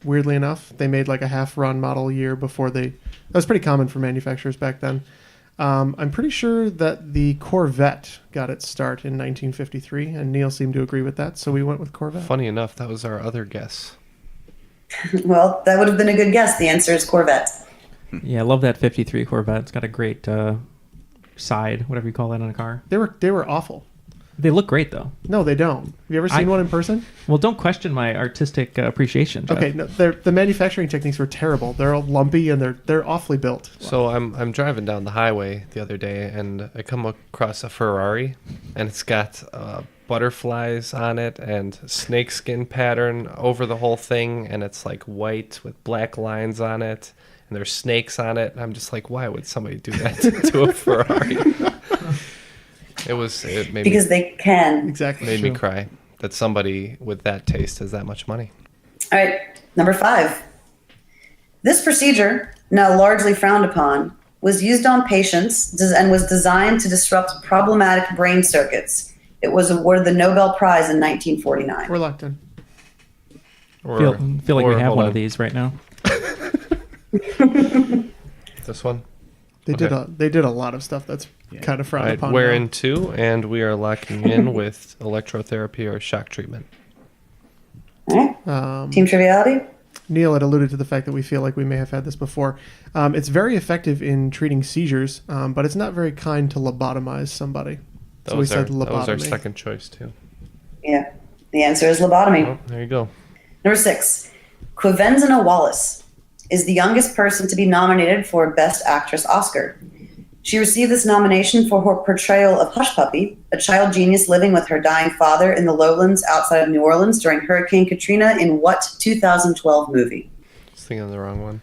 [SPEAKER 7] Weirdly enough, they made like a half-run model year before that was pretty common for manufacturers back then. I'm pretty sure that the Corvette got its start in 1953, and Neil seemed to agree with that, so we went with Corvette.
[SPEAKER 3] Funny enough, that was our other guess.
[SPEAKER 6] Well, that would have been a good guess. The answer is Corvette.
[SPEAKER 4] Yeah, I love that 53 Corvette. It's got a great side, whatever you call that on a car.
[SPEAKER 7] They were awful.
[SPEAKER 4] They look great, though.
[SPEAKER 7] No, they don't. Have you ever seen one in person?
[SPEAKER 4] Well, don't question my artistic appreciation, Jeff.
[SPEAKER 7] Okay, no, the manufacturing techniques were terrible. They're all lumpy and they're awfully built.
[SPEAKER 3] So I'm driving down the highway the other day, and I come across a Ferrari, and it's got butterflies on it and snakeskin pattern over the whole thing, and it's like white with black lines on it, and there's snakes on it. And I'm just like, why would somebody do that to a Ferrari? It made
[SPEAKER 6] Because they can.
[SPEAKER 7] Exactly.
[SPEAKER 3] made me cry that somebody with that taste has that much money.
[SPEAKER 6] All right, number 5. This procedure, now largely frowned upon, was used on patients and was designed to disrupt problematic brain circuits. It was awarded the Nobel Prize in 1949.
[SPEAKER 7] Reluctant.
[SPEAKER 4] Feel like we have one of these right now.
[SPEAKER 3] This one?
[SPEAKER 7] They did a lot of stuff that's kind of frowned upon.
[SPEAKER 3] We're
[SPEAKER 7] now.
[SPEAKER 3] in 2, and we are locking in with electrotherapy or shock treatment.
[SPEAKER 6] All right. Team Triviality?
[SPEAKER 7] Neil had alluded to the fact that we feel like we may have had this before. It's very effective in treating seizures, but it's not very kind to lobotomize somebody. So we said lobotomy.
[SPEAKER 3] That was our second choice, too.
[SPEAKER 6] Yeah. The answer is lobotomy.
[SPEAKER 3] Oh, there you go.
[SPEAKER 6] Number 6. Quivenzina Wallace is the youngest person to be nominated for Best Actress Oscar. She received this nomination for her portrayal of Hush Puppy, a child genius living with her dying father in the lowlands outside of New Orleans during Hurricane Katrina in what 2012 movie?
[SPEAKER 3] Just thinking of the wrong one.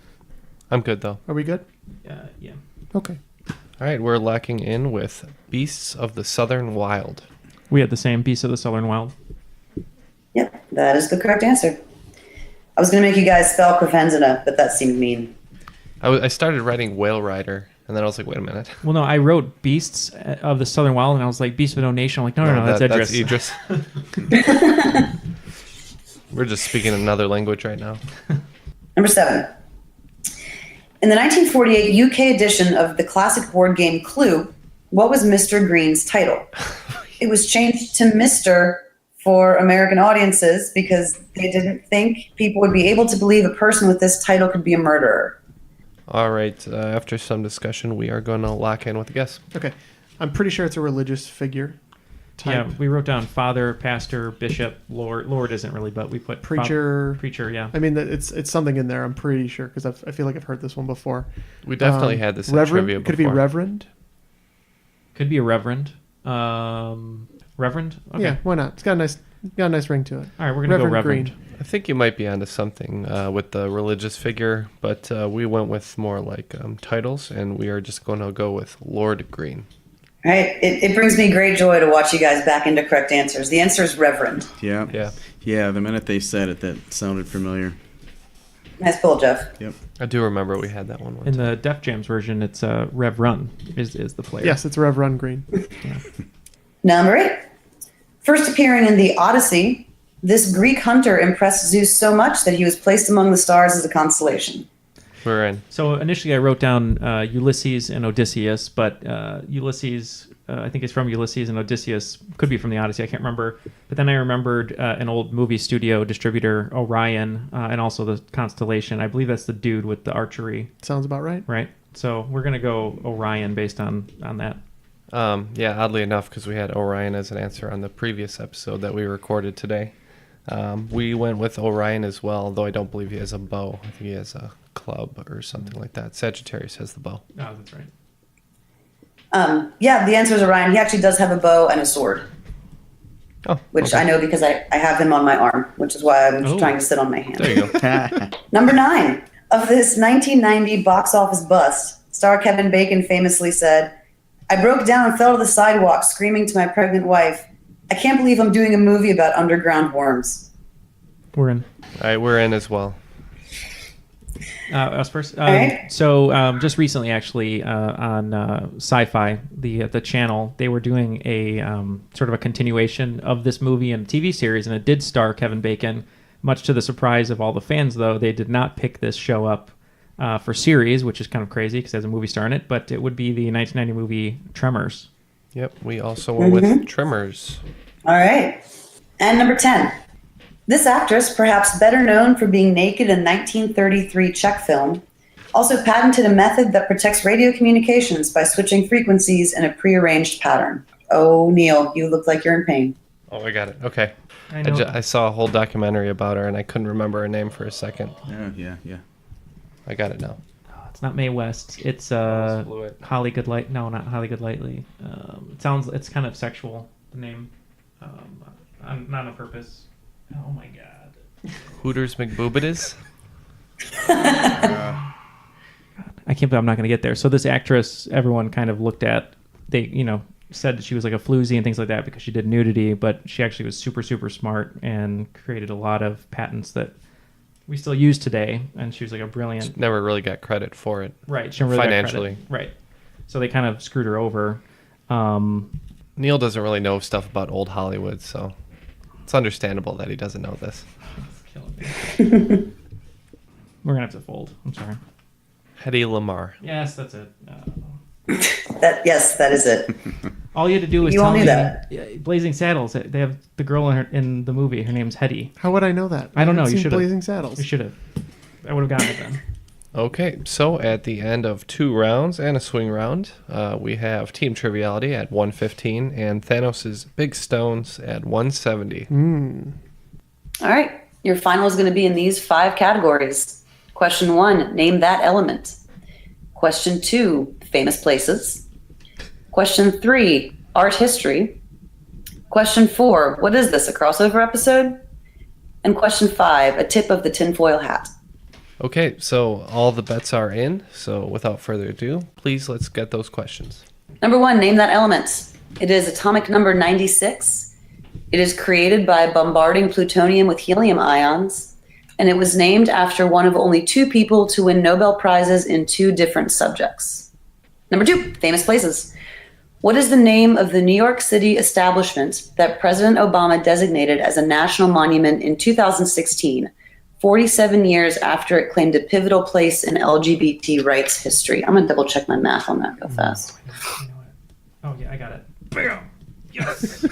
[SPEAKER 3] I'm good, though.
[SPEAKER 7] Are we good?
[SPEAKER 4] Yeah.
[SPEAKER 7] Okay.
[SPEAKER 3] All right, we're locking in with Beasts of the Southern Wild.
[SPEAKER 4] We had the same Beasts of the Southern Wild.
[SPEAKER 6] Yep, that is the correct answer. I was going to make you guys spell Quivenzina, but that seemed mean.
[SPEAKER 3] I started writing Whale Rider, and then I was like, wait a minute.
[SPEAKER 4] Well, no, I wrote Beasts of the Southern Wild, and I was like, Beasts of No Nation. I'm like, no, that's Idris.
[SPEAKER 3] We're just speaking another language right now.
[SPEAKER 6] Number 7. In the 1948 UK edition of the classic board game Clue, what was Mr. Green's title? It was changed to Mr. for American audiences because they didn't think people would be able to believe a person with this title could be a murderer.
[SPEAKER 3] All right, after some discussion, we are going to lock in with a guess.
[SPEAKER 7] Okay. I'm pretty sure it's a religious figure type.
[SPEAKER 4] Yeah, we wrote down father, pastor, bishop, Lord. Lord isn't really, but we put
[SPEAKER 7] Preacher.
[SPEAKER 4] Preacher, yeah.
[SPEAKER 7] I mean, it's something in there, I'm pretty sure, because I feel like I've heard this one before.
[SPEAKER 3] We definitely had this in
[SPEAKER 7] Reverend?
[SPEAKER 3] trivia before.
[SPEAKER 7] Could it be Reverend?
[SPEAKER 4] Could be a reverend. Reverend? Okay.
[SPEAKER 7] Yeah, why not? It's got a nice ring to it.
[SPEAKER 4] All right, we're going to go Reverend.
[SPEAKER 7] Green.
[SPEAKER 3] I think you might be onto something with the religious figure, but we went with more like titles, and we are just going to go with Lord Green.
[SPEAKER 6] All right. It brings me great joy to watch you guys back into correct answers. The answer is Reverend.
[SPEAKER 5] Yeah. The minute they said it, that sounded familiar.
[SPEAKER 6] Nice pull, Jeff.
[SPEAKER 5] Yep.
[SPEAKER 3] I do remember we had that one.
[SPEAKER 4] In the Def Jams version, it's Rev Run is the player.
[SPEAKER 7] Yes, it's Reverend Green.
[SPEAKER 4] Yeah.
[SPEAKER 6] Number 8. First appearing in the Odyssey, this Greek hunter impressed Zeus so much that he was placed among the stars as a constellation.
[SPEAKER 3] We're in.
[SPEAKER 4] So initially I wrote down Ulysses and Odysseus, but Ulysses, I think it's from Ulysses, and Odysseus could be from the Odyssey, I can't remember. But then I remembered an old movie studio distributor, Orion, and also the constellation. I believe that's the dude with the archery.
[SPEAKER 7] Sounds about right.
[SPEAKER 4] Right? So we're going to go Orion based on that.
[SPEAKER 3] Yeah, oddly enough, because we had Orion as an answer on the previous episode that we recorded today. We went with Orion as well, though I don't believe he has a bow. I think he has a club or something like that. Sagittarius has the bow.
[SPEAKER 4] Oh, that's right.
[SPEAKER 6] Yeah, the answer is Orion. He actually does have a bow and a sword.
[SPEAKER 3] Oh,
[SPEAKER 6] which
[SPEAKER 3] okay.
[SPEAKER 6] I know because I have him on my arm, which is why I'm trying to sit on my hand.
[SPEAKER 3] There you go.
[SPEAKER 6] Number 9. Of this 1990 box office bust, star Kevin Bacon famously said, "I broke down and fell to the sidewalk screaming to my pregnant wife, I can't believe I'm doing a movie about underground worms."
[SPEAKER 4] We're in.
[SPEAKER 3] All right, we're in as well.
[SPEAKER 4] Us first.
[SPEAKER 6] right.
[SPEAKER 4] So just recently, actually, on Sci-Fi, the channel, they were doing a sort of a continuation of this movie and TV series, and it did star Kevin Bacon. Much to the surprise of all the fans, though, they did not pick this show up for series, which is kind of crazy because it has a movie star in it, but it would be the 1990 movie Tremors.
[SPEAKER 3] Yep, we also went with Tremors.
[SPEAKER 6] All right. And number 10. This actress, perhaps better known for being naked in 1933 Czech film, also patented a method that protects radio communications by switching frequencies in a prearranged pattern. Oh, Neil, you look like you're in pain.
[SPEAKER 3] Oh, I got it. Okay.
[SPEAKER 4] I know.
[SPEAKER 3] I saw a whole documentary about her, and I couldn't remember her name for a second.
[SPEAKER 5] Yeah.
[SPEAKER 3] I got it now.
[SPEAKER 4] It's not Mae West. It's
[SPEAKER 3] blew it.
[SPEAKER 4] Holly Goodlight. No, not Holly Goodlightly. It's kind of sexual, the name. Not on purpose. Oh my god.
[SPEAKER 3] Hooters McBoobitis?
[SPEAKER 4] I can't believe I'm not going to get there. So this actress, everyone kind of looked at, said that she was like a floozy and things like that because she did nudity, but she actually was super, super smart and created a lot of patents that we still use today, and she was like a brilliant.
[SPEAKER 3] Never really got credit for it.
[SPEAKER 4] Right, she never really got
[SPEAKER 3] financially.
[SPEAKER 4] credit. Right, so they kind of screwed her over.
[SPEAKER 3] Neil doesn't really know stuff about old Hollywood, so it's understandable that he doesn't know this.
[SPEAKER 4] It's killing me. We're gonna have to fold. I'm sorry.
[SPEAKER 3] Hedy Lamarr.
[SPEAKER 4] Yes, that's it.
[SPEAKER 6] Yes, that is it.
[SPEAKER 4] All you had to do was
[SPEAKER 6] You
[SPEAKER 4] tell
[SPEAKER 6] all knew
[SPEAKER 4] me
[SPEAKER 6] that.
[SPEAKER 4] Blazing Saddles. They have the girl in the movie. Her name's Hedy.
[SPEAKER 7] How would I know that?
[SPEAKER 4] I don't know.
[SPEAKER 7] haven't
[SPEAKER 4] You
[SPEAKER 7] seen
[SPEAKER 4] should have.
[SPEAKER 7] Blazing Saddles.
[SPEAKER 4] You should have. I would have gotten it then.
[SPEAKER 3] Okay, so at the end of 2 rounds and a swing round, we have Team Triviality at 115 and Thanos' Big Stones at 170.
[SPEAKER 6] All right. Your final is going to be in these 5 categories. Question 1, name that element. Question 2, famous places. Question 3, art history. Question 4, what is this, a crossover episode? And question 5, a tip of the tinfoil hat.
[SPEAKER 3] Okay, so all the bets are in, so without further ado, please let's get those questions.
[SPEAKER 6] Number 1, name that element. It is atomic number 96. It is created by bombarding plutonium with helium ions, and it was named after one of only 2 people to win Nobel Prizes in 2 different subjects. Number 2, famous places. What is the name of the New York City establishment that President Obama designated as a national monument in 2016, 47 years after it claimed a pivotal place in LGBT rights history? I'm going to double check my math on that real fast.
[SPEAKER 4] You know what? Oh yeah, I got it. Bam! Yes.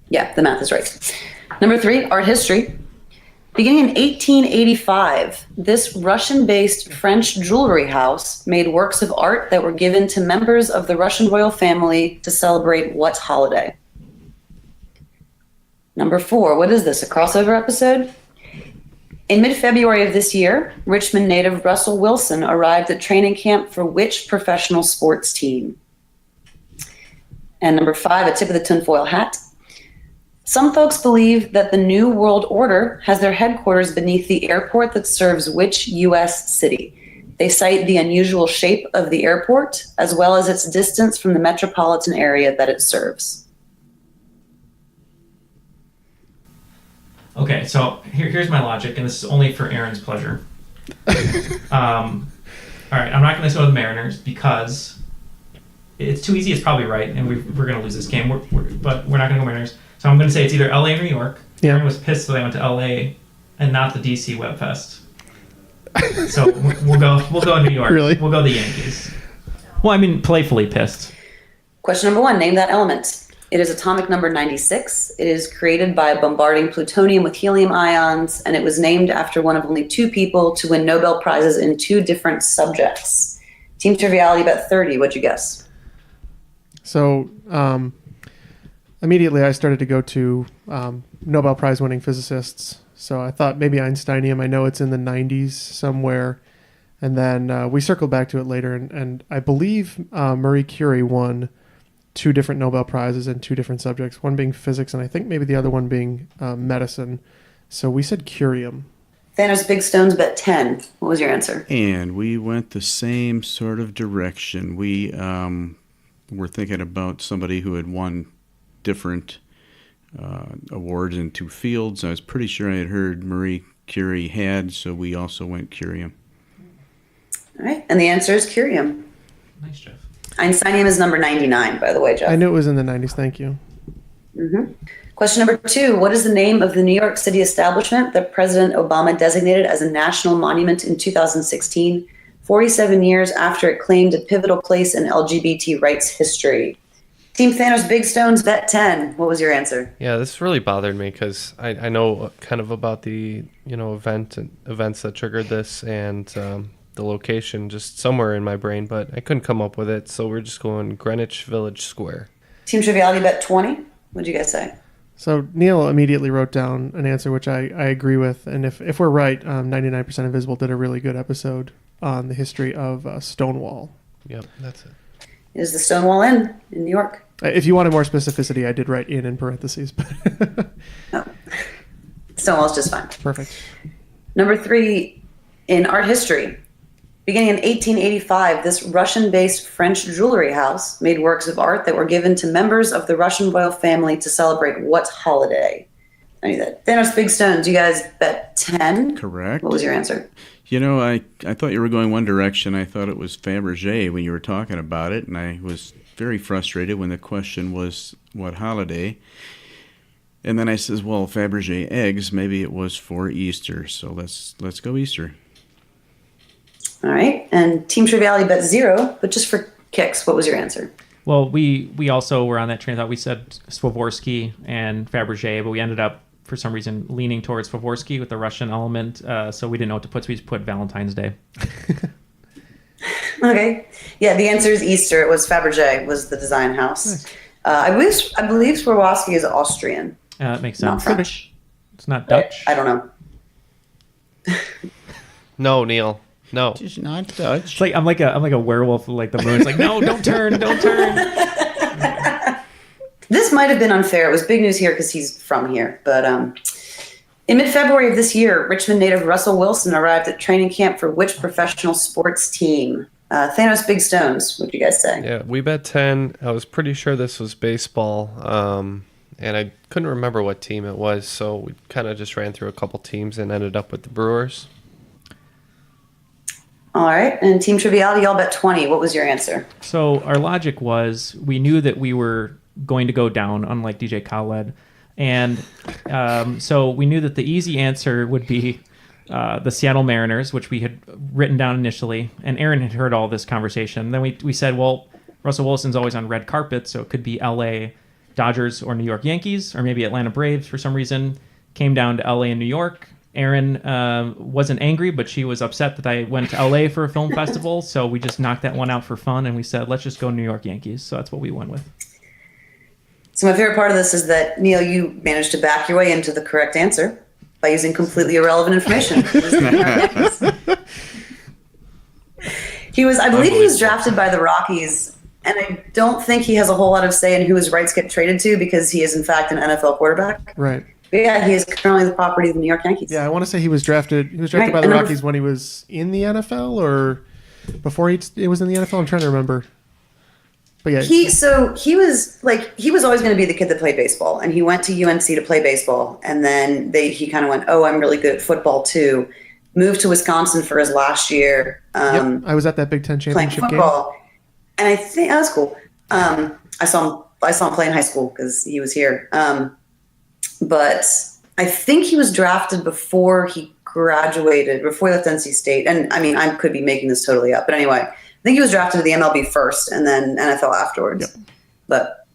[SPEAKER 6] Yeah, the math is right. Number 3, art history. Beginning in 1885, this Russian-based French jewelry house made works of art that were given to members of the Russian royal family to celebrate what holiday? Number 4, what is this, a crossover episode? In mid-February of this year, Richmond native Russell Wilson arrived at training camp for which professional sports team? And number 5, a tip of the tinfoil hat. Some folks believe that the New World Order has their headquarters beneath the airport that serves which U.S. city? They cite the unusual shape of the airport, as well as its distance from the metropolitan area that it serves.
[SPEAKER 4] Okay, so here's my logic, and this is only for Aaron's pleasure. All right, I'm not going to go with the Mariners because it's too easy. It's probably right, and we're going to lose this game. But we're not going to go Mariners. So I'm going to say it's either LA or New York.
[SPEAKER 7] Yeah.
[SPEAKER 4] Aaron was pissed that I went to LA and not the DC Web Fest. So we'll go New York.
[SPEAKER 7] Really?
[SPEAKER 4] We'll go the Yankees. Well, I mean, playfully pissed.
[SPEAKER 6] Question number 1, name that element. It is atomic number 96. It is created by bombarding plutonium with helium ions, and it was named after one of only 2 people to win Nobel Prizes in 2 different subjects. Team Triviality bet 30. What'd you guess?
[SPEAKER 7] So immediately I started to go to Nobel Prize winning physicists. So I thought maybe Einsteinium. I know it's in the 90s somewhere. And then we circled back to it later. And I believe Marie Curie won 2 different Nobel Prizes in 2 different subjects, one being physics and I think maybe the other one being medicine. So we said curium.
[SPEAKER 6] Thanos Big Stones bet 10. What was your answer?
[SPEAKER 5] And we went the same sort of direction. We were thinking about somebody who had won different awards in 2 fields. I was pretty sure I had heard Marie Curie had, so we also went curium.
[SPEAKER 6] All right, and the answer is curium.
[SPEAKER 4] Nice, Jeff.
[SPEAKER 6] Einsteinium is number 99, by the way, Jeff.
[SPEAKER 7] I knew it was in the 90s. Thank you.
[SPEAKER 6] Question number 2, what is the name of the New York City establishment that President Obama designated as a national monument in 2016, 47 years after it claimed a pivotal place in LGBT rights history? Team Thanos Big Stones bet 10. What was your answer?
[SPEAKER 3] Yeah, this really bothered me because I know kind of about the events that triggered this and the location just somewhere in my brain, but I couldn't come up with it, so we're just going Greenwich Village Square.
[SPEAKER 6] Team Triviality bet 20. What'd you guys say?
[SPEAKER 7] So Neil immediately wrote down an answer which I agree with. And if we're right, 99% Invisible did a really good episode on the history of Stonewall.
[SPEAKER 3] Yep, that's it.
[SPEAKER 6] It is the Stonewall Inn in New York.
[SPEAKER 7] If you wanted more specificity, I did write in parentheses.
[SPEAKER 6] Oh. Stonewall's just fine.
[SPEAKER 7] Perfect.
[SPEAKER 6] Number 3, in art history. Beginning in 1885, this Russian-based French jewelry house made works of art that were given to members of the Russian royal family to celebrate what holiday? I knew that. Thanos Big Stones, you guys bet 10?
[SPEAKER 5] Correct.
[SPEAKER 6] What was your answer?
[SPEAKER 5] You know, I thought you were going one direction. I thought it was Fabergé when you were talking about it, and I was very frustrated when the question was what holiday. And then I says, well, Fabergé eggs, maybe it was for Easter. So let's go Easter.
[SPEAKER 6] All right. And Team Triviality bet 0, but just for kicks, what was your answer?
[SPEAKER 4] Well, we also were on that train of thought. We said Swarovski and Fabergé, but we ended up, for some reason, leaning towards Swarovski with the Russian element. So we didn't know what to put, so we just put Valentine's Day.
[SPEAKER 6] Okay. Yeah, the answer is Easter. It was Fabergé was the design house.
[SPEAKER 7] Nice.
[SPEAKER 6] I believe Swarovski is Austrian,
[SPEAKER 4] It makes
[SPEAKER 6] not
[SPEAKER 4] sense.
[SPEAKER 6] French.
[SPEAKER 4] It's not Dutch.
[SPEAKER 6] I don't know.
[SPEAKER 3] No, Neil. No.
[SPEAKER 5] It's not Dutch.
[SPEAKER 4] It's like I'm like a werewolf, like the moon. It's like, no, don't turn, don't turn.
[SPEAKER 6] This might have been unfair. It was big news here because he's from here. But in mid-February of this year, Richmond native Russell Wilson arrived at training camp for which professional sports team? Thanos Big Stones. What do you guys say?
[SPEAKER 3] Yeah, we bet 10. I was pretty sure this was baseball, and I couldn't remember what team it was, so we kind of just ran through a couple teams and ended up with the Brewers.
[SPEAKER 6] All right. And Team Triviality, y'all bet 20. What was your answer?
[SPEAKER 4] So our logic was we knew that we were going to go down, unlike DJ Khaled. And so we knew that the easy answer would be the Seattle Mariners, which we had written down initially. And Aaron had heard all this conversation. Then we said, well, Russell Wilson's always on red carpet, so it could be LA Dodgers or New York Yankees, or maybe Atlanta Braves for some reason. Came down to LA and New York. Aaron wasn't angry, but she was upset that I went to LA for a film festival. So we just knocked that one out for fun, and we said, let's just go New York Yankees. So that's what we went with.
[SPEAKER 6] So my favorite part of this is that, Neil, you managed to back your way into the correct answer by using completely irrelevant information. I believe he was drafted by the Rockies, and I don't think he has a whole lot of say in who his rights get traded to because he is, in fact, an NFL quarterback.
[SPEAKER 7] Right.
[SPEAKER 6] But yeah, he is currently the property of the New York Yankees.
[SPEAKER 7] Yeah, I want to say he was drafted. He was drafted
[SPEAKER 6] Right,
[SPEAKER 7] by the
[SPEAKER 6] and
[SPEAKER 7] Rockies when he was in the NFL, or before it was in the NFL. I'm trying to remember. But yeah,
[SPEAKER 6] He was always going to be the kid that played baseball, and he went to UNC to play baseball, and then he kind of went, oh, I'm really good at football too. Moved to Wisconsin for his last year.
[SPEAKER 7] yep, I was at that Big Ten
[SPEAKER 6] Playing
[SPEAKER 7] championship game.
[SPEAKER 6] football, and I think that was cool. I saw him play in high school because he was here. But I think he was drafted before he graduated, before he left NC State. And I mean, I could be making this totally up, but anyway, I think he was drafted to the MLB first and then NFL afterwards.
[SPEAKER 7] Yep.
[SPEAKER 6] But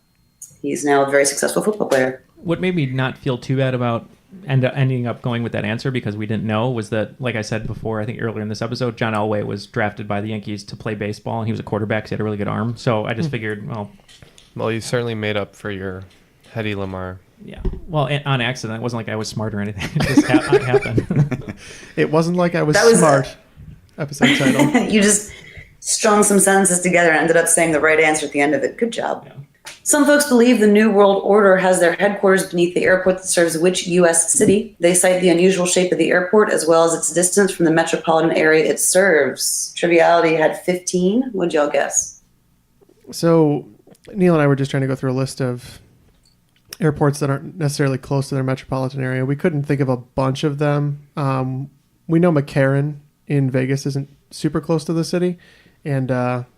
[SPEAKER 6] he's now a very successful football player.
[SPEAKER 4] What made me not feel too bad about ending up going with that answer, because we didn't know, was that, like I said before, I think earlier in this episode, John Elway was drafted by the Yankees to play baseball, and he was a quarterback, so he had a really good arm. So I just figured,
[SPEAKER 3] Well, you certainly made up for your Hedy Lamar.
[SPEAKER 4] yeah. Well, on accident. It wasn't like I was smart or anything. It just happened.
[SPEAKER 7] It wasn't like I was
[SPEAKER 6] That was
[SPEAKER 7] smart. Episode title.
[SPEAKER 6] You just strung some sentences together and ended up saying the right answer at the end of it. Good job.
[SPEAKER 4] Yeah.
[SPEAKER 6] Some folks believe the New World Order has their headquarters beneath the airport that serves which U.S. city? They cite the unusual shape of the airport as well as its distance from the metropolitan area it serves. Triviality had 15. What'd y'all guess?
[SPEAKER 7] So Neil and I were just trying to go through a list of airports that aren't necessarily close to their metropolitan area. We couldn't think of a bunch of them. We know McCarran in Vegas isn't super close to the city, and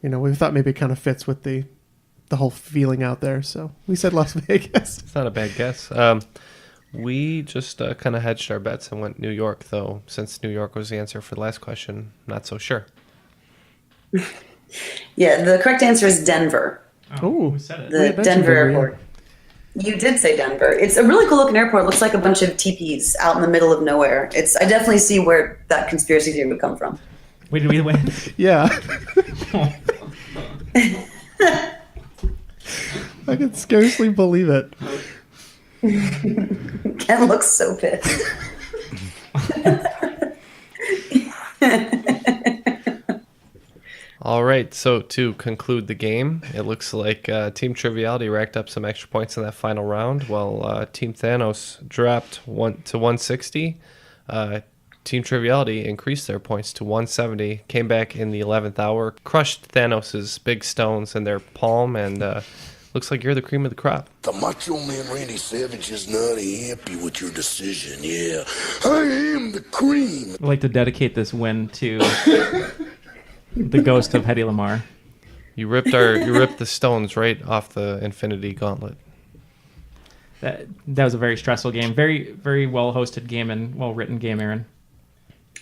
[SPEAKER 7] we thought maybe it kind of fits with the whole feeling out there. So we said Las Vegas.
[SPEAKER 3] It's not a bad guess. We just kind of hedged our bets and went New York, though, since New York was the answer for the last question. Not so sure.
[SPEAKER 6] Yeah, the correct answer is Denver.
[SPEAKER 7] Oh,
[SPEAKER 4] who said it?
[SPEAKER 6] The
[SPEAKER 7] mentioned
[SPEAKER 6] Denver
[SPEAKER 7] Denver, yeah.
[SPEAKER 6] airport. You did say Denver. It's a really cool looking airport. It looks like a bunch of teepees out in the middle of nowhere. I definitely see where that conspiracy theory would come from.
[SPEAKER 4] Wait, did we win?
[SPEAKER 7] Yeah. I can scarcely believe it.
[SPEAKER 6] Ken looks so pissed.
[SPEAKER 3] All right, so to conclude the game, it looks like Team Triviality racked up some extra points in that final round, while Team Thanos dropped to 160. Team Triviality increased their points to 170, came back in the 11th hour, crushed Thanos' big stones in their palm, and Looks like you're the cream of the crop.
[SPEAKER 2] The Macho Man Randy Savage is not happy with your decision, yeah. I am the cream.
[SPEAKER 4] I'd like to dedicate this win to the ghost of Hedy Lamarr.
[SPEAKER 3] You ripped the stones right off the Infinity Gauntlet.
[SPEAKER 4] That was a very stressful game. Very, very well hosted game and well written game, Aaron.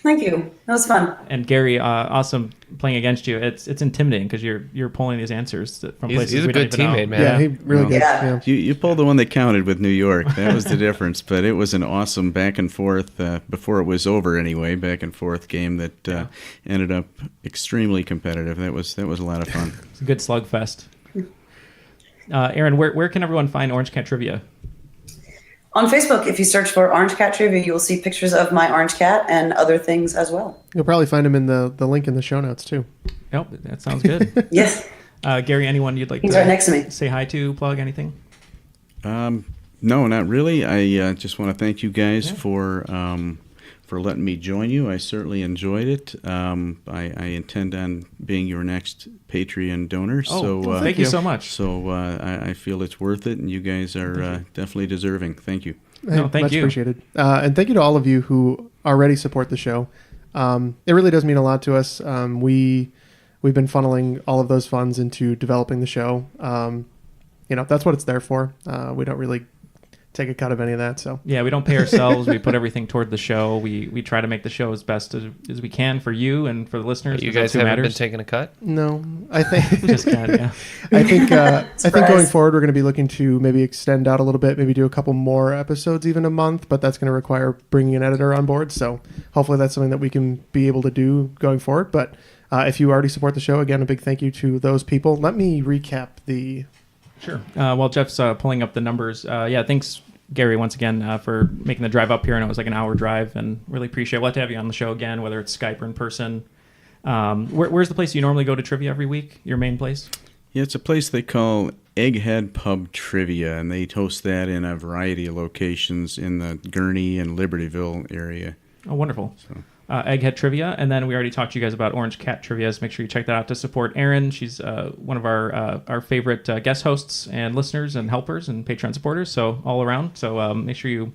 [SPEAKER 6] Thank you. That was fun.
[SPEAKER 4] And Gary, awesome playing against you. It's intimidating because you're pulling these answers from places
[SPEAKER 3] He's a
[SPEAKER 4] we
[SPEAKER 3] good
[SPEAKER 4] don't even know.
[SPEAKER 3] teammate, man.
[SPEAKER 7] Yeah, he really good.
[SPEAKER 6] Yeah.
[SPEAKER 7] Yeah.
[SPEAKER 5] You pulled the one that counted with New York. That was the difference. But it was an awesome back and forth, before it was over anyway, back and forth game that ended up extremely competitive. That was a lot of fun.
[SPEAKER 4] It's a good slugfest. Aaron, where can everyone find Orange Cat Trivia?
[SPEAKER 6] On Facebook, if you search for Orange Cat Trivia, you will see pictures of my orange cat and other things as well.
[SPEAKER 7] You'll probably find him in the link in the show notes too.
[SPEAKER 4] Yep, that sounds good.
[SPEAKER 6] Yes.
[SPEAKER 4] Gary, anyone you'd like
[SPEAKER 6] He's
[SPEAKER 4] to
[SPEAKER 6] right next to me.
[SPEAKER 4] say hi to, plug anything?
[SPEAKER 5] No, not really. I just want to thank you guys for letting me join you. I certainly enjoyed it. I intend on being your next Patreon donor.
[SPEAKER 4] Thank you so much.
[SPEAKER 5] So I feel it's worth it, and you guys are definitely deserving. Thank you.
[SPEAKER 4] No, thank
[SPEAKER 7] Much
[SPEAKER 4] you.
[SPEAKER 7] appreciated. And thank you to all of you who already support the show. It really does mean a lot to us. We've been funneling all of those funds into developing the show. That's what it's there for. We don't really take a cut of any of that. So
[SPEAKER 4] Yeah, we don't pay ourselves. We put everything toward the show. We try to make the show as best as we can for you and for the listeners.
[SPEAKER 3] You
[SPEAKER 4] 'cause
[SPEAKER 3] guys
[SPEAKER 4] that's who
[SPEAKER 3] haven't been
[SPEAKER 4] matters.
[SPEAKER 3] taking a cut?
[SPEAKER 7] no, I think
[SPEAKER 4] Just kidding, yeah.
[SPEAKER 7] I think going
[SPEAKER 6] Surprise.
[SPEAKER 7] forward we're going to be looking to maybe extend out a little bit, maybe do a couple more episodes even a month, but that's going to require bringing an editor on board. So hopefully that's something that we can be able to do going forward. But if you already support the show, again, a big thank you to those people. Let me recap the.
[SPEAKER 4] Sure. While Jeff's pulling up the numbers, thanks, Gary, once again, for making the drive up here. And it was like an hour drive, and really appreciate it. We'll have to have you on the show again, whether it's Skype or in person. Where's the place you normally go to trivia every week? Your main place?
[SPEAKER 5] Yeah, it's a place they call Egghead Pub Trivia, and they host that in a variety of locations in the Gurnee and Libertyville area.
[SPEAKER 4] Oh, wonderful. Egghead Trivia. And then we already talked to you guys about Orange Cat Trivia. So make sure you check that out to support Erin. She's one of our favorite guest hosts and listeners and helpers and Patreon supporters. So all around. So make sure you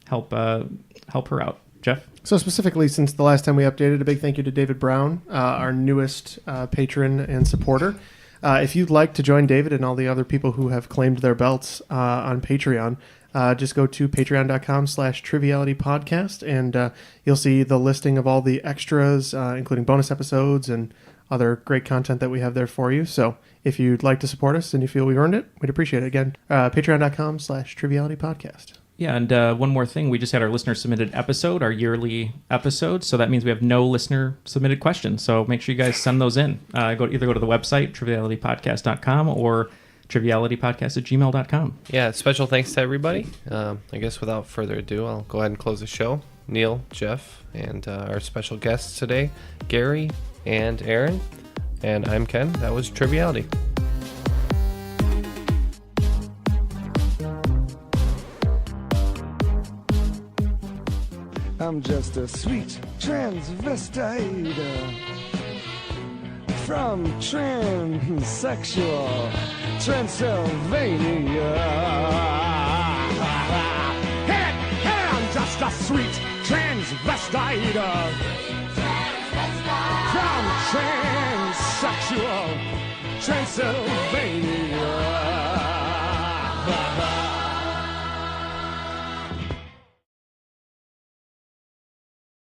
[SPEAKER 4] help her out. Jeff?
[SPEAKER 7] So specifically, since the last time we updated, a big thank you to David Brown, our newest patron and supporter. If you'd like to join David and all the other people who have claimed their belts on Patreon, just go to patreon.com/trivialitypodcast, and you'll see the listing of all the extras, including bonus episodes and other great content that we have there for you. So if you'd like to support us and you feel we've earned it, we'd appreciate it. Again, patreon.com/trivialitypodcast.
[SPEAKER 4] Yeah, and one more thing. We just had our listener-submitted episode, our yearly episode, so that means we have no listener-submitted questions. So make sure you guys send those in. Go to the website, trivialitypodcast.com, or trivialitypodcast@gmail.com.
[SPEAKER 3] Yeah, special thanks to everybody. I guess without further ado, I'll go ahead and close the show. Neil, Jeff, and our special guests today, Gary and Aaron. And I'm Ken. That was Triviality.
[SPEAKER 8] I'm just a sweet transvestite from transsexual Transylvania. Hey, I'm just a sweet transvestite from transsexual Transylvania.